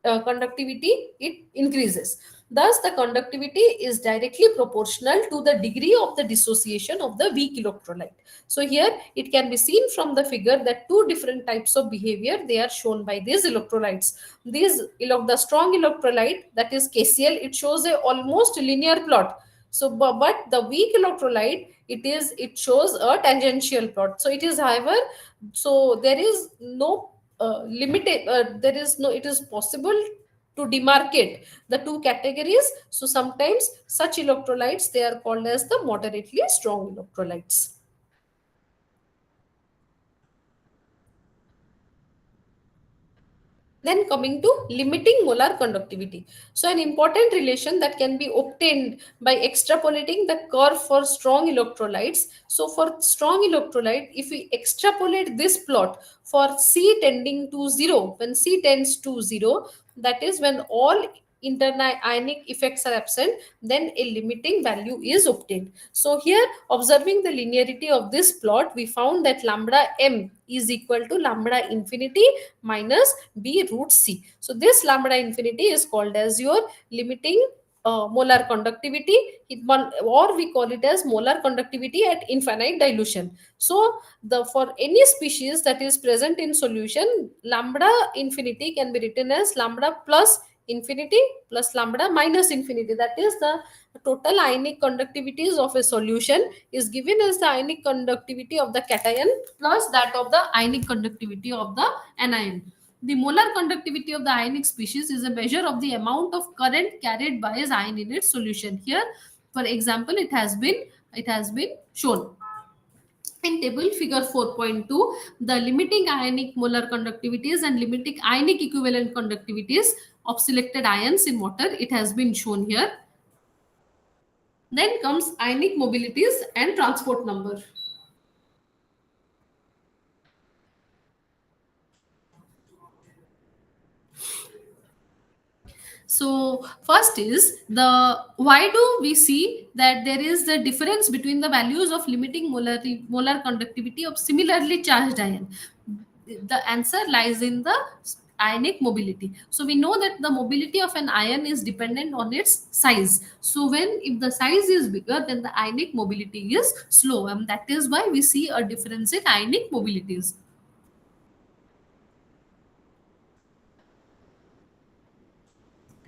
conductivity, it increases. Thus, the conductivity is directly proportional to the degree of the dissociation of the weak electrolyte. So here it can be seen from the figure that two different types of behavior they are shown by these electrolytes. The strong electrolyte, that is KCl, it shows a almost linear plot. So but the weak electrolyte, it shows a tangential plot. So it is, however, so there is no limited there is no, it is possible to demarcate the two categories. So sometimes such electrolytes, they are called as the moderately strong electrolytes. Then coming to limiting molar conductivity. So an important relation that can be obtained by extrapolating the curve for strong electrolytes. So for strong electrolyte, if we extrapolate this plot for C tending to 0, when C tends to 0, that is when all ionic effects are absent, then a limiting value is obtained. So here, observing the linearity of this plot, we found that lambda m is equal to lambda infinity minus b root c. So this lambda infinity is called as your limiting molar conductivity, or we call it as molar conductivity at infinite dilution. So the for any species that is present in solution, lambda infinity can be written as lambda plus infinity plus lambda minus infinity. That is the total ionic conductivities of a solution is given as the ionic conductivity of the cation plus that of the ionic conductivity of the anion. The molar conductivity of the ionic species is a measure of the amount of current carried by its ion in its solution. Here, for example, it has been shown in table figure 4.2, the limiting ionic molar conductivities and limiting ionic equivalent conductivities of selected ions in water, it has been shown here. Then comes ionic mobilities and transport number. So first is the why do we see that there is the difference between the values of limiting molar conductivity of similarly charged ion? The answer lies in the ionic mobility. So we know that the mobility of an ion is dependent on its size. So when if the size is bigger, then the ionic mobility is slow, and that is why we see a difference in ionic mobilities.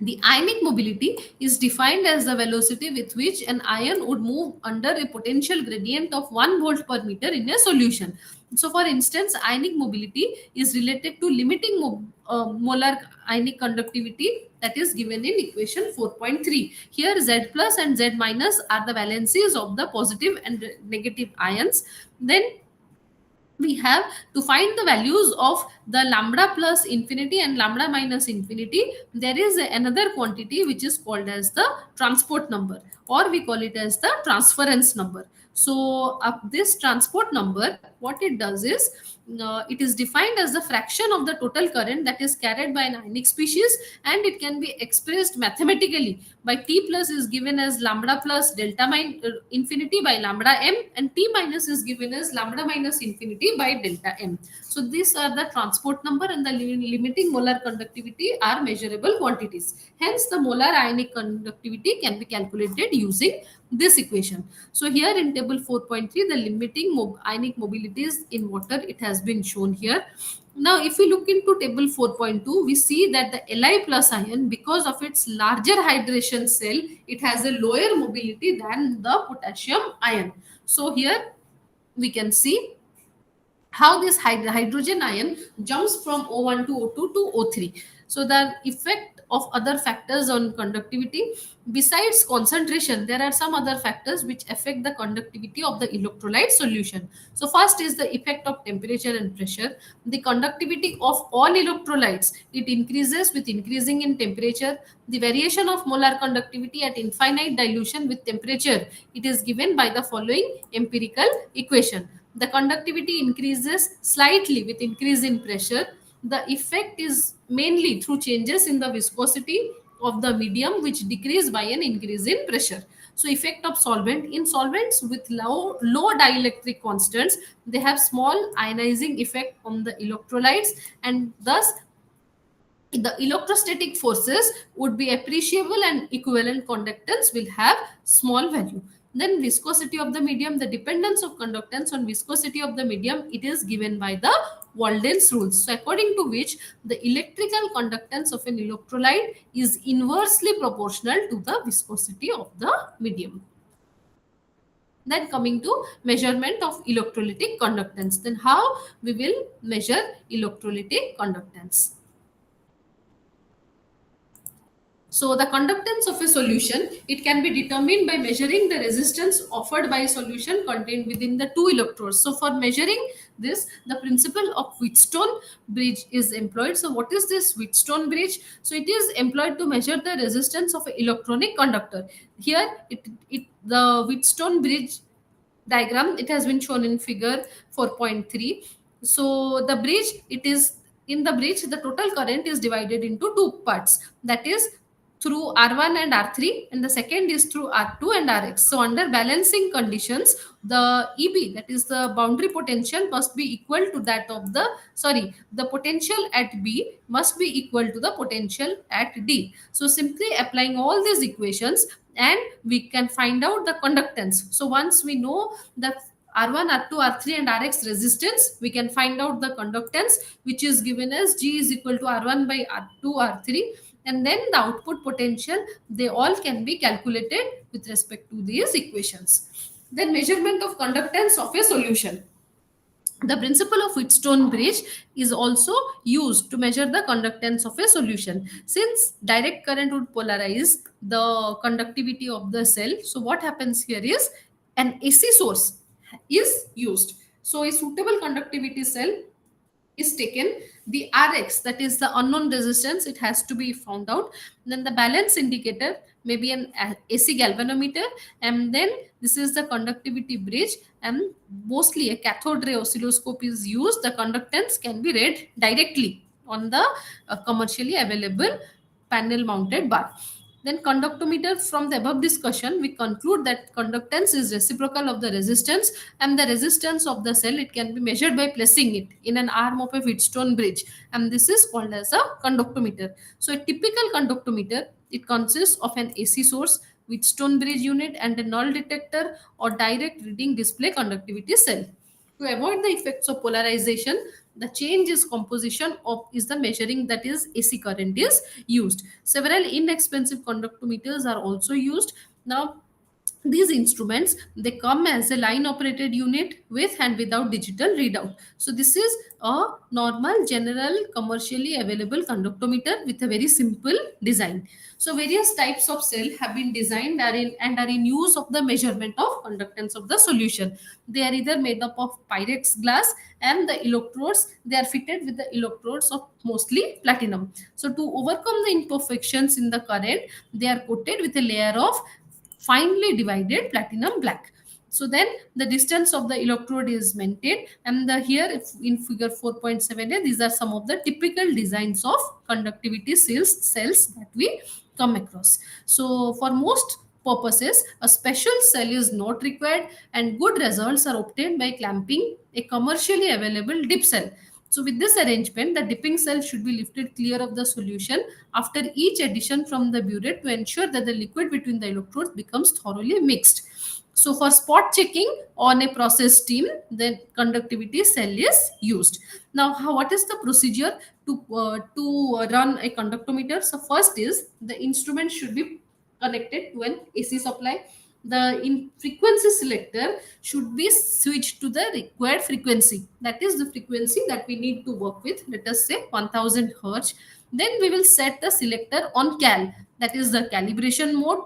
The ionic mobility is defined as the velocity with which an ion would move under a potential gradient of 1 volt per meter in a solution. So, for instance, ionic mobility is related to limiting molar ionic conductivity, that is given in equation 4.3. Here, Z plus and Z minus are the valencies of the positive and negative ions. Then we have to find the values of the lambda plus infinity and lambda minus infinity. There is another quantity which is called as the transport number, or we call it as the transference number. So this transport number, what it does is, it is defined as the fraction of the total current that is carried by an ionic species, and it can be expressed mathematically by T plus is given as lambda plus delta infinity by lambda m, and T minus is given as lambda minus infinity by delta m. So these are the transport number, and the limiting molar conductivity are measurable quantities. Hence the molar ionic conductivity can be calculated using this equation. So here in table 4.3, the limiting ionic mobilities in water, it has been shown here. Now, if we look into table 4.2, we see that the Li plus ion, because of its larger hydration cell, it has a lower mobility than the potassium ion. So here we can see how this hydrogen ion jumps from O1 to O2 to O3. So the effect of other factors on conductivity, besides concentration, there are some other factors which affect the conductivity of the electrolyte solution. So first is the effect of temperature and pressure. The conductivity of all electrolytes, it increases with increasing in temperature. The variation of molar conductivity at infinite dilution with temperature, it is given by the following empirical equation. The conductivity increases slightly with increase in pressure. The effect is mainly through changes in the viscosity of the medium, which decrease by an increase in pressure. So effect of solvent, in solvents with low dielectric constants, they have small ionizing effect on the electrolytes, and thus the electrostatic forces would be appreciable and equivalent conductance will have small value. Then viscosity of the medium, the dependence of conductance on viscosity of the medium, it is given by the Walden's rules. So according to which the electrical conductance of an electrolyte is inversely proportional to the viscosity of the medium. Then coming to measurement of electrolytic conductance, then how we will measure electrolytic conductance. So the conductance of a solution, it can be determined by measuring the resistance offered by a solution contained within the two electrodes. So for measuring this, the principle of Wheatstone bridge is employed. So what is this Wheatstone bridge? So it is employed to measure the resistance of an electronic conductor. Here, the Wheatstone bridge diagram, it has been shown in figure 4.3. So the bridge, it is in the bridge, the total current is divided into two parts, that is through R1 and R3, and the second is through R2 and Rx. So under balancing conditions, the EB, that is the boundary potential, must be equal to that of the potential at B must be equal to the potential at D. So simply applying all these equations, and we can find out the conductance. So once we know the R1, R2, R3 and Rx resistance, we can find out the conductance, which is given as G is equal to R1 by R2, R3, and then the output potential, they all can be calculated with respect to these equations. Then measurement of conductance of a solution. The principle of Wheatstone bridge is also used to measure the conductance of a solution. Since direct current would polarize the conductivity of the cell, so what happens here is an AC source is used. So a suitable conductivity cell is taken. The Rx, that is the unknown resistance, it has to be found out. Then the balance indicator, maybe an AC galvanometer, and then this is the conductivity bridge, and mostly a cathode ray oscilloscope is used. The conductance can be read directly on the commercially available panel mounted bar. Then conductometer, from the above discussion, we conclude that conductance is reciprocal of the resistance, and the resistance of the cell, it can be measured by placing it in an arm of a Wheatstone bridge, and this is called as a conductometer. So a typical conductometer, it consists of an AC source, Wheatstone bridge unit, and a null detector or direct reading display conductivity cell. To avoid the effects of polarization, the change is composition of is the measuring, that is AC current is used. Several inexpensive conductometers are also used. Now these instruments, they come as a line operated unit with and without digital readout. So this is a normal general commercially available conductometer with a very simple design. So various types of cell have been designed and are in use of the measurement of conductance of the solution. They are either made up of pyrex glass, and the electrodes, they are fitted with the electrodes of mostly platinum. So to overcome the imperfections in the current, they are coated with a layer of finely divided platinum black. So then the distance of the electrode is maintained, and the here if in figure 4.7a, these are some of the typical designs of conductivity cells that we come across. So for most purposes, a special cell is not required, and good results are obtained by clamping a commercially available dip cell. So with this arrangement, the dipping cell should be lifted clear of the solution after each addition from the burette to ensure that the liquid between the electrodes becomes thoroughly mixed. So for spot checking on a process stream, the conductivity cell is used. Now, what is the procedure to run a conductometer? So first is the instrument should be connected to an AC supply. The in frequency selector should be switched to the required frequency. That is the frequency that we need to work with. Let us say 1000 hertz. Then we will set the selector on cal. That is the calibration mode.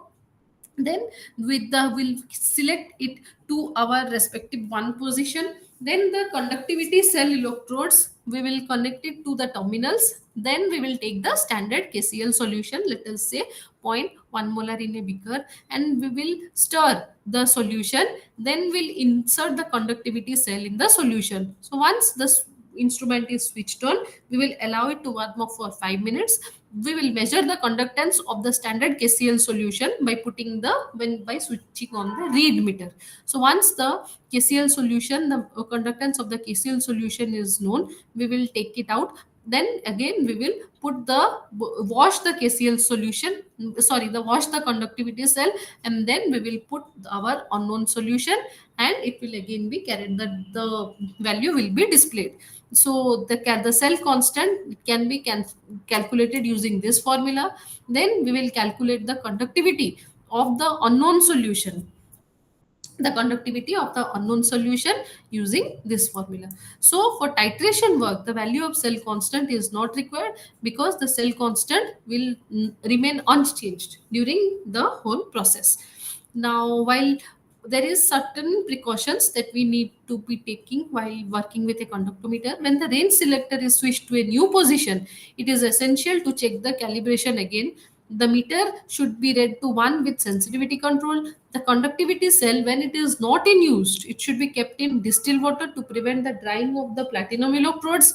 Then with the we'll select it to our respective one position. Then the conductivity cell electrodes, we will connect it to the terminals. Then we will take the standard KCl solution, let us say zero point 0.1 molar in a beaker, and we will stir the solution. Then we'll insert the conductivity cell in the solution. So once the instrument is switched on, we will allow it to warm up for 5 minutes. We will measure the conductance of the standard KCl solution by putting the by switching on the read meter. So once the KCl solution, the conductance of the KCl solution is known, we will take it out. Then again we will put the wash the KCl solution, sorry, the wash the conductivity cell, and then we will put our unknown solution, and it will again be carried, the value will be displayed. So the cell constant, it can be calculated using this formula. Then we will calculate the conductivity of the unknown solution, the conductivity of the unknown solution using this formula. So for titration work, the value of cell constant is not required, because the cell constant will remain unchanged during the whole process. Now, while there is certain precautions that we need to be taking while working with a conductometer, when the range selector is switched to a new position, it is essential to check the calibration again. The meter should be read to 1 with sensitivity control. The conductivity cell, when it is not in use, it should be kept in distilled water to prevent the drying of the platinum electrodes.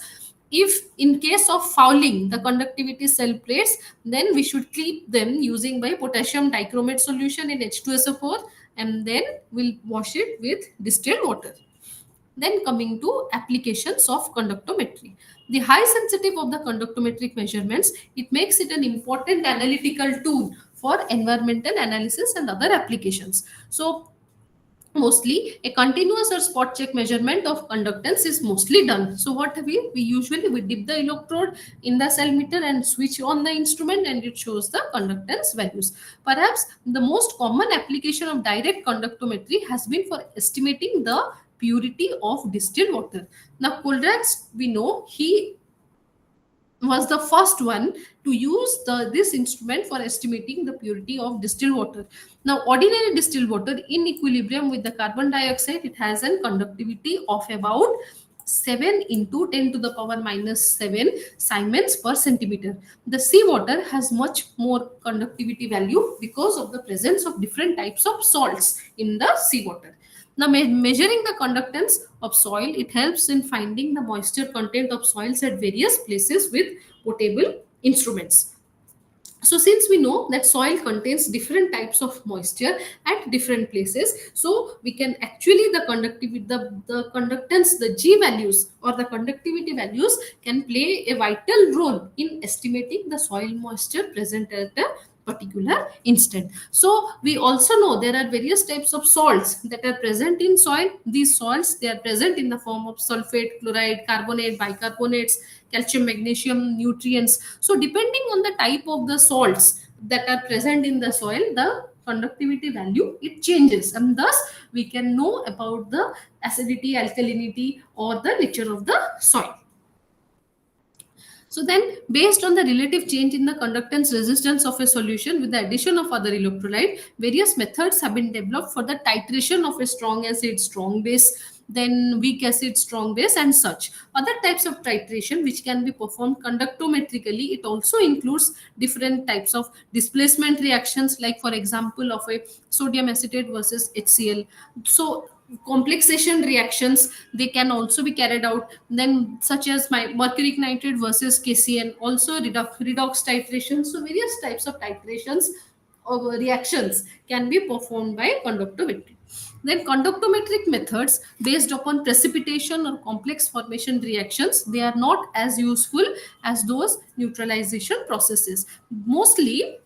If in case of fouling the conductivity cell plates, then we should keep them using by potassium dichromate solution in H2SO4, and then we'll wash it with distilled water. Then coming to applications of conductometry. The high sensitivity of the conductometric measurements, it makes it an important analytical tool for environmental analysis and other applications. So mostly a continuous or spot check measurement of conductance is mostly done. So what we usually we dip the electrode in the cell meter and switch on the instrument, and it shows the conductance values. Perhaps the most common application of direct conductometry has been for estimating the purity of distilled water. Now Coleridge, we know he was the first one to use this instrument for estimating the purity of distilled water. Now, ordinary distilled water in equilibrium with the carbon dioxide, it has a conductivity of about 7 into 10 to the power minus 7 Siemens per centimeter. The seawater has much more conductivity value because of the presence of different types of salts in the seawater. Now, measuring the conductance of soil, it helps in finding the moisture content of soils at various places with portable instruments. So since we know that soil contains different types of moisture at different places, so we can actually the conductivity, the conductance, the G values or the conductivity values can play a vital role in estimating the soil moisture present at a particular instant. So we also know there are various types of salts that are present in soil. These salts, they are present in the form of sulfate, chloride, carbonate, bicarbonates, calcium, magnesium, nutrients. So depending on the type of the salts that are present in the soil, the conductivity value it changes, and thus we can know about the acidity, alkalinity, or the nature of the soil. So then, based on the relative change in the conductance resistance of a solution with the addition of other electrolyte, various methods have been developed for the titration of a strong acid, strong base, then weak acid, strong base, and such. Other types of titration which can be performed conductometrically, it also includes different types of displacement reactions, like for example of a sodium acetate versus HCl. So complexation reactions, they can also be carried out, then such as my mercuric nitrate versus KCN, also redox titration. So various types of titrations or reactions can be performed by conductometry. Then conductometric methods based upon precipitation or complex formation reactions, they are not as useful as those neutralization processes. Mostly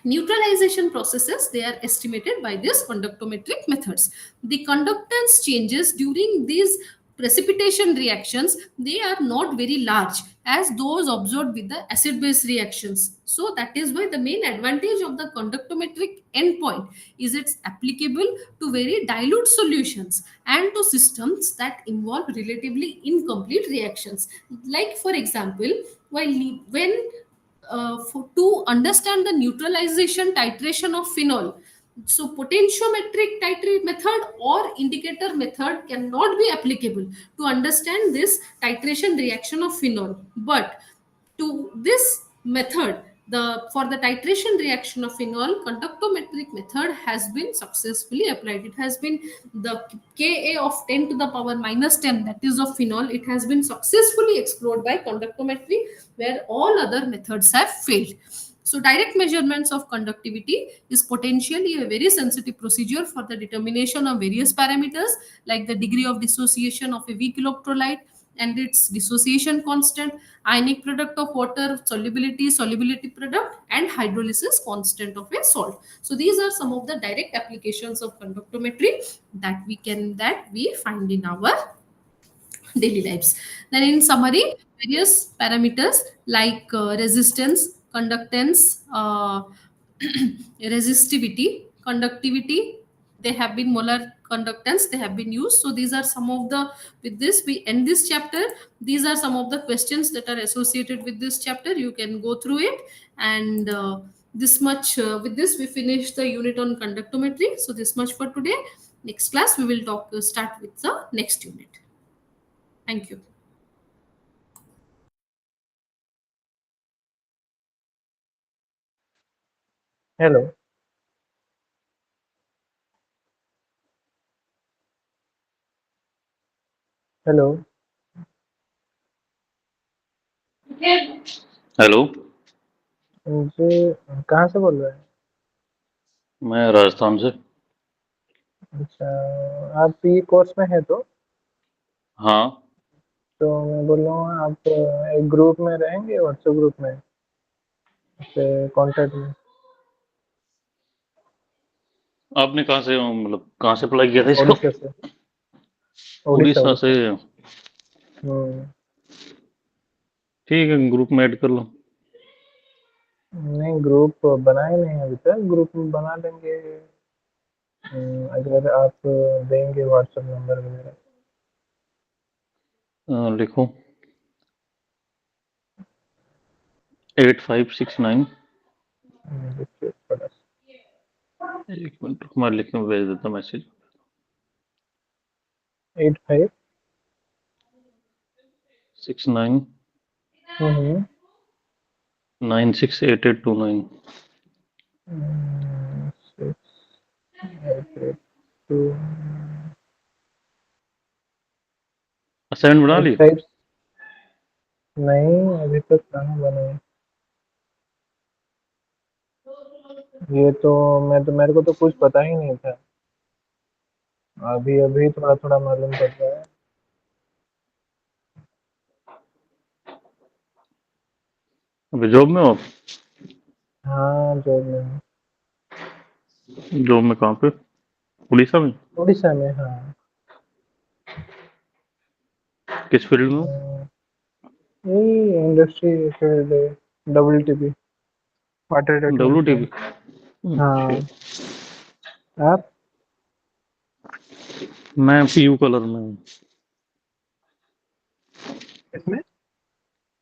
neutralization processes, they are estimated by these conductometric methods. The conductance changes during these precipitation reactions, they are not very large as those observed with the acid base reactions. So that is why the main advantage of the conductometric endpoint is it's applicable to very dilute solutions and to systems that involve relatively incomplete reactions. Like for example, when to understand the neutralization titration of phenol, so potentiometric titrate method or indicator method cannot be applicable to understand this titration reaction of phenol. But to this method, the for the titration reaction of phenol, conductometric method has been successfully applied. It has been the Ka of 10 to the power minus 10, that is of phenol, it has been successfully explored by conductometry, where all other methods have failed. So direct measurements of conductivity is potentially a very sensitive procedure for the determination of various parameters like the degree of dissociation of a weak electrolyte and its dissociation constant, ionic product of water, solubility product, and hydrolysis constant of a salt. So these are some of the direct applications of conductometry that we find in our daily lives. Then, in summary, various parameters like resistance, conductance, resistivity, conductivity, they have been molar conductance, they have been used. So these are some of the, with this we end this chapter. These are some of the questions that are associated with this chapter. You can go through it, and this much with this we finish the unit on conductometry. So this much for today. Next class we will start with the next unit. Thank you. Hello, hello. Hello. जी, कहाँ से बोल रहे हैं? मैं राजस्थान से। अच्छा, आप ये कोर्स में है हाँ। तो मैं बोल रहा हूँ आप एक ग्रुप में रहेंगे, व्हाट्सएप ग्रुप में, से कांटेक्ट में। आपने कहाँ से मतलब कहाँ से अप्लाई किया था इसको? उड़ीसा से, उड़ीसा, उड़ीसा से। उड़ीसा। हम्म, ठीक है, ग्रुप में ऐड कर लो। नहीं ग्रुप बनाए नहीं अभी तक, ग्रुप में बना लेंगे। अगर आप देंगे व्हाट्सएप नंबर वगैरह। लिखो 8569। देखिए थोड़ा सा। एक मिनट मैं लिख के भेज देता मैसेज। 85। 69 हम्म 968829। 6, 8, 8, 2। असाइनमेंट बना एट ली? फाइव। नहीं, अभी तक कहाँ बनाए। ये तो मेरे को तो कुछ पता ही नहीं था। अभी अभी थोड़ा थोड़ा मालूम पड़ रहा है। अभी जॉब में हो आप? हाँ, जॉब में हूँ। जॉब में कहाँ पे? उड़ीसा में? उड़ीसा में, हाँ। किस फील्ड में हो? यही industry field, WTP, water W treatment T plant. P. अच्छा। हाँ। आप? मैं पीयू कलर में हूँ। इसमें?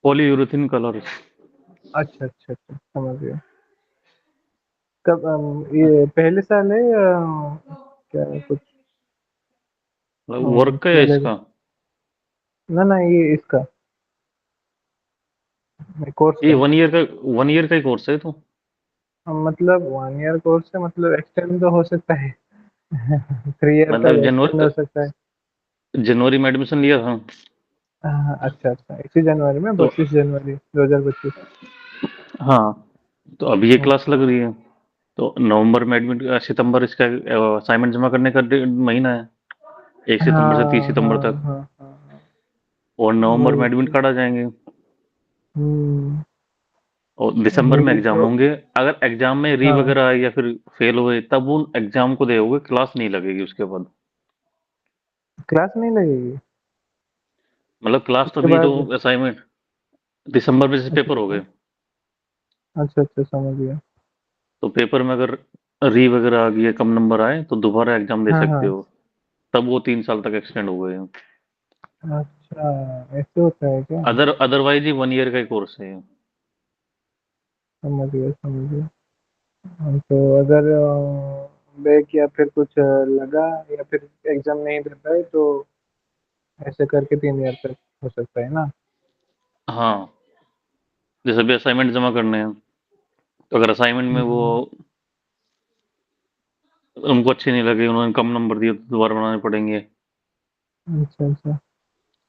पॉलीयूरेथीन कलर। अच्छा अच्छा अच्छा, समझ गया। कब ये पहले साल है या क्या कुछ? वर्क का या पहले इसका? ना ना, ये इसका कोर्स ये का। 1 ईयर का, 1 ईयर का ही कोर्स है तो। मतलब 1 ईयर कोर्स है, मतलब एक्सटेंड तो हो सकता है। 3 ईयर तक मतलब एक्सटेंड हो सकता है। जनवरी में एडमिशन लिया था। हाँ, अच्छा अच्छा, इसी जनवरी में, तो 25 जनवरी 2025। हाँ, तो अभी ये क्लास अच्छा। लग रही है। तो नवंबर में एडमिट, सितंबर इसका असाइनमेंट जमा करने का महीना है। 1 सितंबर से 30 सितंबर हाँ तक। हाँ हाँ हाँ। और नवंबर में वही एडमिट तो। कार्ड आ जाएंगे। हम्म। और दिसंबर में अभी एग्जाम तो। होंगे। अगर एग्जाम में री हाँ, वगैरह आए या फिर फेल हुए तब उन एग्जाम को दे होगे, क्लास नहीं लगेगी उसके बाद। क्लास नहीं लगेगी मतलब क्लास तो उसके भी तो, बाद? असाइनमेंट दिसंबर में जैसे अच्छा पेपर हो अच्छा गए, अच्छा अच्छा, समझ गया। तो पेपर में अगर री वगैरह आ गई है, कम नंबर आए, तो दोबारा एग्जाम दे हाँ सकते हाँ। हो। तब वो 3 साल तक एक्सटेंड हो गए हैं। अच्छा, ऐसे होता है क्या? अदरवाइज ही 1 ईयर का ही कोर्स है ये। समझ गया समझ गया। तो अगर बैक या फिर कुछ लगा, या फिर एग्जाम नहीं दे पाए, तो ऐसे करके 3 ईयर तक हो सकता है ना? हाँ, जैसे भी असाइनमेंट जमा करने हैं, तो अगर असाइनमेंट में वो हम्म, उनको अच्छे नहीं लगे, उन्होंने कम नंबर दिए, तो दोबारा बनाने पड़ेंगे। अच्छा अच्छा।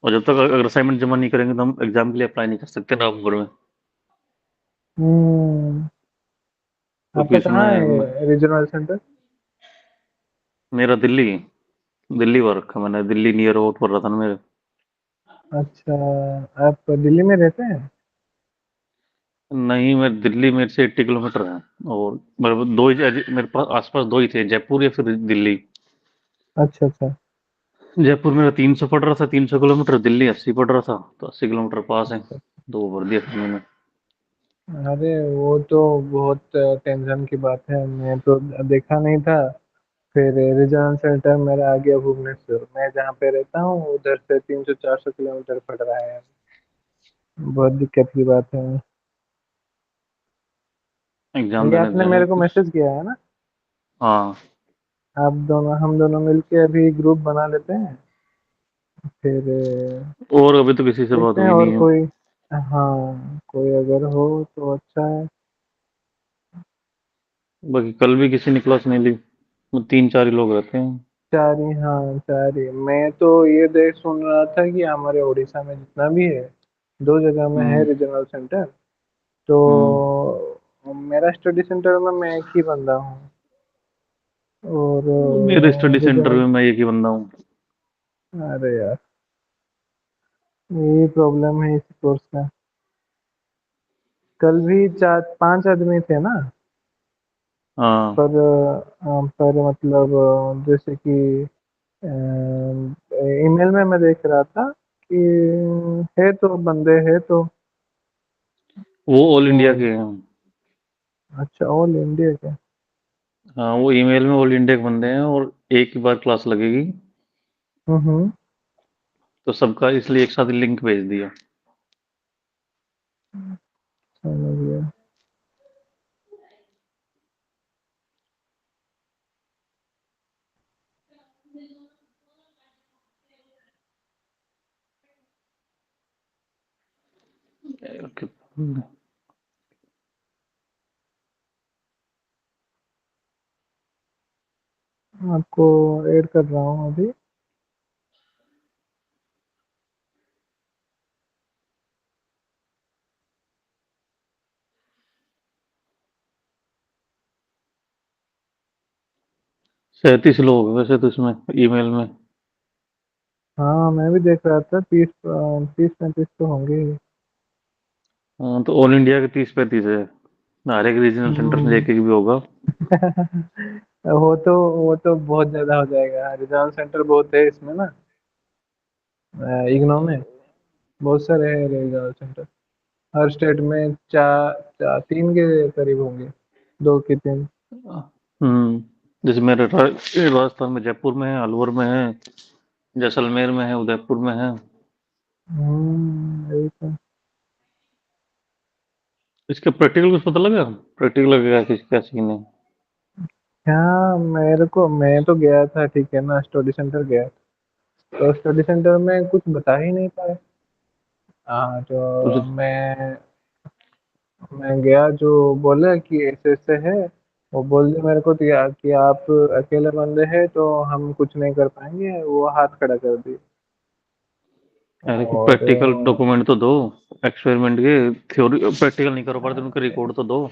और जब तक अगर असाइनमेंट जमा नहीं करेंगे तो हम एग्जाम के लिए अप्लाई नहीं कर सकते नवंबर में। हम्म। क्योंकि आपका कहाँ इसमें है रीजनल सेंटर? मेरा दिल्ली, दिल्ली वर्क है। मैंने दिल्ली नियर आउट पढ़ रहा था ना मेरे। अच्छा, आप दिल्ली में रहते हैं? नहीं, मैं दिल्ली मेरे से 80 किलोमीटर है। और मेरे दो ही, मेरे पास आसपास दो ही थे, जयपुर या फिर दिल्ली। अच्छा अच्छा। जयपुर मेरा 300 पड़ रहा था, 300 किलोमीटर। दिल्ली 80 पड़ रहा था, तो 80 किलोमीटर पास है। अच्छा। दो भर दिया फिर मैंने। अरे वो तो बहुत टेंशन की बात है, मैं तो देखा नहीं था। फिर रीजनल सेंटर मेरा आ गया भुवनेश्वर, मैं जहाँ पे रहता हूँ उधर से 300 400 किलोमीटर पड़ रहा है। बहुत दिक्कत की बात है। एग्जाम ये देने आपने जाएंगे मेरे को फिर। मैसेज किया है ना? हाँ। हम दोनों मिलके अभी ग्रुप बना लेते हैं। फिर और अभी तो किसी से बात देखते हैं, हुई और नहीं है। कोई। हाँ, कोई अगर हो तो अच्छा है। बाकी कल भी किसी ने क्लास नहीं ली। वो 3 4 ही लोग रहते हैं। चार ही, हाँ चार ही। मैं तो ये देख सुन रहा था कि हमारे उड़ीसा में जितना भी है, 2 जगह में है हम्म। Regional centre. हम्म। तो मेरा स्टडी सेंटर में मैं एक ही बंदा हूँ। और मेरे स्टडी सेंटर रीजनल। में मैं एक ही बंदा हूँ। अरे यार, यही प्रॉब्लम है इस कोर्स का। कल भी 4 5 आदमी थे ना? हाँ, पर मतलब जैसे कि ईमेल में मैं देख रहा था कि है तो बंदे है तो। वो ऑल इंडिया तो के हैं। अच्छा, ऑल इंडिया के? हाँ, वो ईमेल में ऑल इंडिया के बंदे हैं, और एक ही बार क्लास लगेगी। हम्म। तो सबका इसलिए एक साथ लिंक भेज दिया। समझ गया। आपको ऐड कर रहा हूँ अभी। 37 लोग वैसे तो इसमें ईमेल में। हाँ मैं भी देख रहा था, 30-35 तो होंगे ही। हाँ, तो ऑल इंडिया के 30-35 है। हर एक रीजनल सेंटर में हम्म। एक एक भी होगा। वो तो बहुत ज्यादा हो जाएगा, रिजर्व सेंटर बहुत है इसमें ना, इग्नोर में बहुत सारे हैं रिजर्व सेंटर। हर स्टेट में तीन के करीब होंगे, दो की तीन। जैसे मेरे राजस्थान में जयपुर में है, अलवर में है, जैसलमेर में है, उदयपुर में है। यही तो। इसका प्रैक्टिकल कुछ पता लगा? प्रैक्टिकल लगेगा किस क्या सीन है? हाँ मैं तो गया था, ठीक है ना, स्टडी सेंटर गया, तो स्टडी सेंटर में कुछ बता ही नहीं पाए। हाँ कुछ जो मैं गया, जो बोले कि ऐसे ऐसे है, वो बोल दिया मेरे को तो कि आप अकेले बंदे हैं तो हम कुछ नहीं कर पाएंगे, वो हाथ खड़ा कर दिए। अरे और प्रैक्टिकल डॉक्यूमेंट तो दो, एक्सपेरिमेंट के। थ्योरी प्रैक्टिकल नहीं कर पा रहे तो उनका रिकॉर्ड तो दो।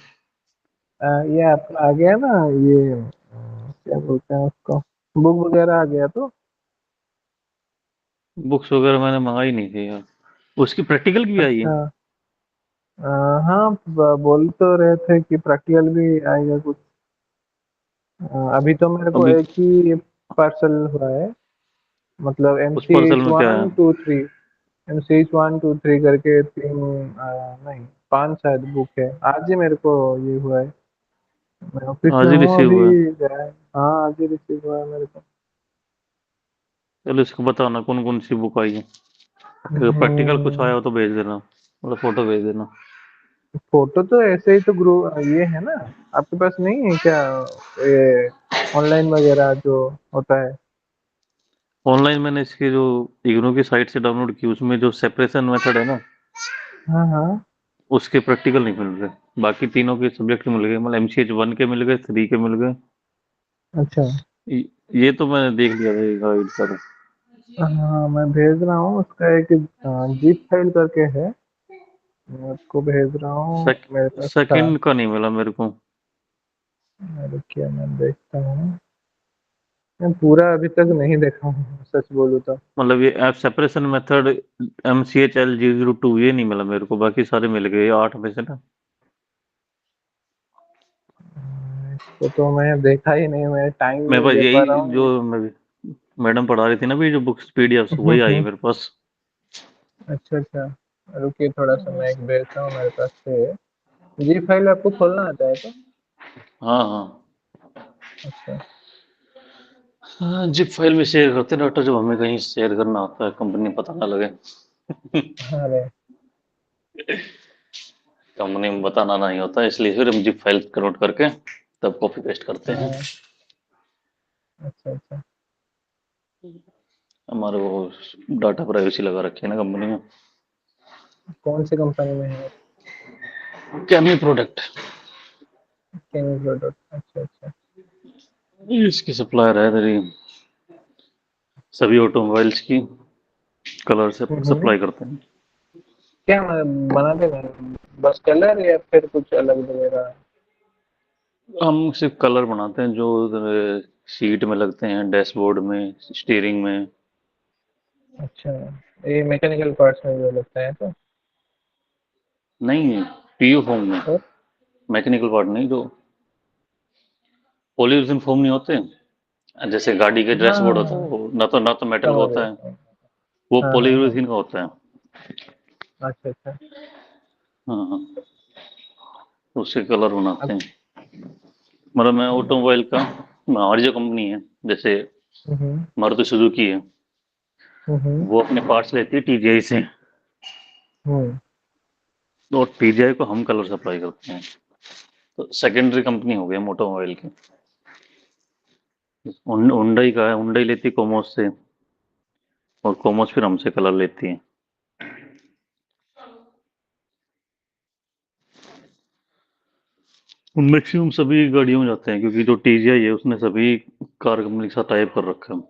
ये आप आ गया ना, ये क्या बोलते हैं उसको, बुक वगैरह आ गया तो। बुक्स वगैरह मैंने मंगाई नहीं थी यार। उसकी प्रैक्टिकल की भी आई है। अच्छा। अ, हाँ बोल तो रहे थे कि प्रैक्टिकल भी आएगा कुछ। अभी तो मेरे को अभी एक ही पार्सल हुआ है, मतलब एम उस सी पार्सल एच में क्या है? वन टू थ्री MCH 1 2 3 करके तीन, नहीं, पांच शायद बुक है। आज ही मेरे को ये हुआ है, मैं ऑफिस में आज ही हूँ रिसीव अभी। हुआ है? गया है। हाँ आज ही रिसीव हुआ है मेरे को। चलो इसको बताना कौन कौन सी बुक आई है। अगर प्रैक्टिकल कुछ आया हम्म, हो तो भेज देना, मतलब फोटो भेज देना। फोटो तो ऐसे ही तो ग्रुप ये है ना, आपके पास नहीं है क्या, ये ऑनलाइन वगैरह जो होता है। ऑनलाइन मैंने इसकी जो इग्नू की साइट से डाउनलोड की, उसमें जो सेपरेशन मेथड है ना, हाँ हाँ। उसके प्रैक्टिकल नहीं मिल रहे। बाकी तीनों के सब्जेक्ट मिल गए, मतलब MCH 1 के मिल गए, 3 के मिल गए। अच्छा। ये तो मैंने देख लिया था ये गाइड पर। हाँ मैं भेज रहा हूँ, उसका एक जिप फाइल करके है, मैं आपको भेज रहा हूँ, मेरे पास था। सेकंड का नहीं मिला मेरे को। रुकिए मैं देखता हूँ, मैं पूरा अभी तक नहीं देखा हूँ सच बोलूँ तो। मतलब ये ऐप सेपरेशन मेथड MCH-L002 ये नहीं मिला मेरे को, बाकी सारे मिल गए 8 में से ना। इसको तो मैं देखा ही नहीं, मैं टाइम मेरे नहीं पास दे पा रहा यही जो हूँ। मैडम पढ़ा रही थी ना भी, जो बुक्स PDF वही आई है मेरे पास। अच्छा अच्छा, रुकिए थोड़ा सा, मैं एक भेजता हूँ, मेरे पास है। जी फाइल आपको खोलना आता है तो। हाँ हाँ। अच्छा। हाँ, जिप फाइल में शेयर करते हैं डाटा, जब हमें कहीं शेयर करना होता है कंपनी पता ना लगे। अरे। कंपनी में बताना नहीं होता, इसलिए फिर हम जिप फाइल कन्वर्ट करके तब कॉपी पेस्ट करते हैं। हाँ, अच्छा अच्छा। हमारे वो डाटा प्राइवेसी लगा रखी है ना कंपनी में। कौन सी कंपनी में है आप। कैमी प्रोडक्ट, किंग प्रोडक्ट, अच्छा अच्छा। इसकी सप्लायर है तेरी, सभी ऑटोमोबाइल्स की कलर से हम्म। सप्लाई करते हैं। क्या बना देगा, बस कलर या फिर कुछ अलग वगैरह। हम सिर्फ कलर बनाते हैं जो सीट में लगते हैं, डैशबोर्ड में, स्टीयरिंग में। अच्छा, ये मैकेनिकल पार्ट्स में जो लगता है तो। नहीं, PU फॉर्म में। और मैकेनिकल पार्ट नहीं, जो पॉलीयूरेथेन फोम नहीं होते, जैसे गाड़ी के हाँ डैशबोर्ड हाँ होता है, हाँ, वो ना तो मेटल का समझ होता गया है, समझ गया। वो हाँ हाँ हाँ। पॉलीयूरेथेन का होता है। अच्छा अच्छा। हाँ हाँ, उसके कलर बनाते अब। हैं। मतलब मैं ऑटोमोबाइल का, हमारी जो कंपनी है, जैसे हम्म मारुति सुजुकी है, हम्म वो अपने पार्ट्स लेती है TDI से, हम्म। और TDI को हम कलर सप्लाई करते हैं। तो सेकेंडरी कंपनी हो गई हम ऑटोमोबाइल की। हुंडई का है, हुंडई लेती है कोमोस से, और कोमोस फिर हमसे कलर लेती है। मैक्सिमम सभी गाड़ियों में जाते हैं, क्योंकि जो TDI है उसने सभी कार कंपनी के साथ टाइप कर रखा है।